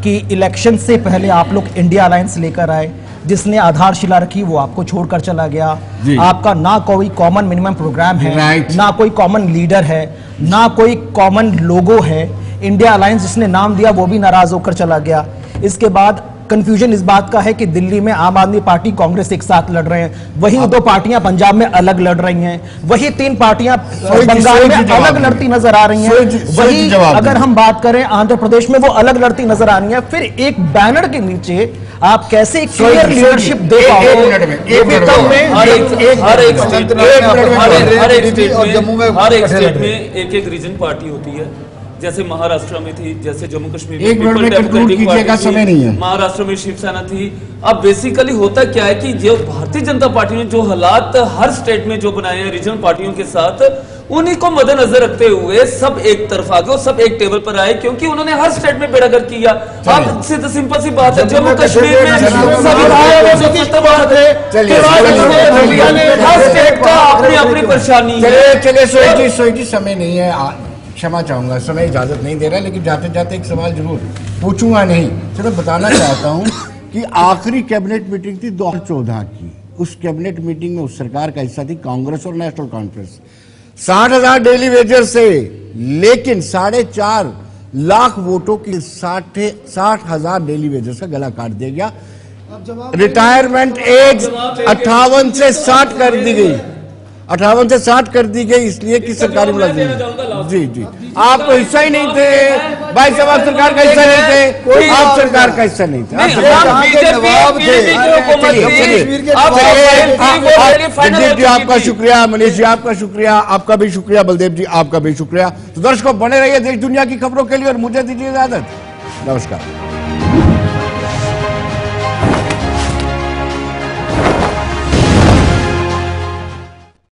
K: कि इलेक्शन से पहले आप लोग इंडिया अलायंस लेकर आए, जिसने आधारशिला रखी वो आपको छोड़कर चला गया, आपका ना कोई कॉमन मिनिमम प्रोग्राम है, ना कोई कॉमन लीडर है, ना कोई कॉमन लोगो है, इंडिया अलायंस जिसने नाम दिया वो भी नाराज होकर चला गया। इसके बाद कंफ्यूजन इस बात का है कि दिल्ली में आम आदमी पार्टी कांग्रेस एक साथ लड़ रहे हैं, वही 2 पार्टियां पंजाब में अलग लड़ रही हैं, वही 3 पार्टियां बंगाल में अलग लड़ती नजर आ रही हैं, वही अगर हम बात करें आंध्र प्रदेश में वो अलग लड़ती नजर आ रही है। फिर एक बैनर के नीचे आप कैसे क्लियर लीडरशिप दे पाओगे?
G: हर एक स्टेट में एक रीजन पार्टी होती है, जैसे महाराष्ट्र में थी, जैसे जम्मू कश्मीर में
A: समय नहीं है,
G: महाराष्ट्र में शिवसेना थी। अब बेसिकली होता क्या है कि जो भारतीय जनता पार्टी ने जो हालात हर स्टेट में जो बनाए हैं रीजनल पार्टियों के साथ, उन्हीं को मद्देनजर रखते हुए सब एक तरफ आ गए और सब एक टेबल पर आए, क्योंकि उन्होंने हर स्टेट में बेड़ागर किया। अब सिंपल सी बात है, जम्मू कश्मीर में हर स्टेट का अपनी अपनी परेशानी है।
A: चलिए सोई जी समय नहीं है, क्षमा चाहूंगा, समय इजाजत नहीं दे रहा, लेकिन जाते जाते एक सवाल जरूर पूछूंगा नहीं, सिर्फ बताना चाहता हूं कि आखिरी कैबिनेट मीटिंग थी 2014 की, उस कैबिनेट मीटिंग में उस सरकार का हिस्सा थी कांग्रेस और नेशनल कॉन्फ्रेंस। 60,000 डेली वेजर्स से, लेकिन 4.5 लाख वोटों की 60,000 डेली वेजर्स का गला काट दिया गया। रिटायरमेंट एज 58 से 60 कर दी गई, 58 से 60 कर दी गई, इसलिए कि सरकारी मुलाजिम। जी आप तो हिस्सा ही नहीं थे भाई साहब, आप सरकार का हिस्सा नहीं थे, आप सरकार का हिस्सा नहीं थे, जगदीप जी आपका शुक्रिया, मनीष जी आपका शुक्रिया, आपका भी शुक्रिया, बलदेव जी आपका भी शुक्रिया। तो दर्शकों बने रहिए देश दुनिया की खबरों के लिए और मुझे दीजिए इजाजत, नमस्कार।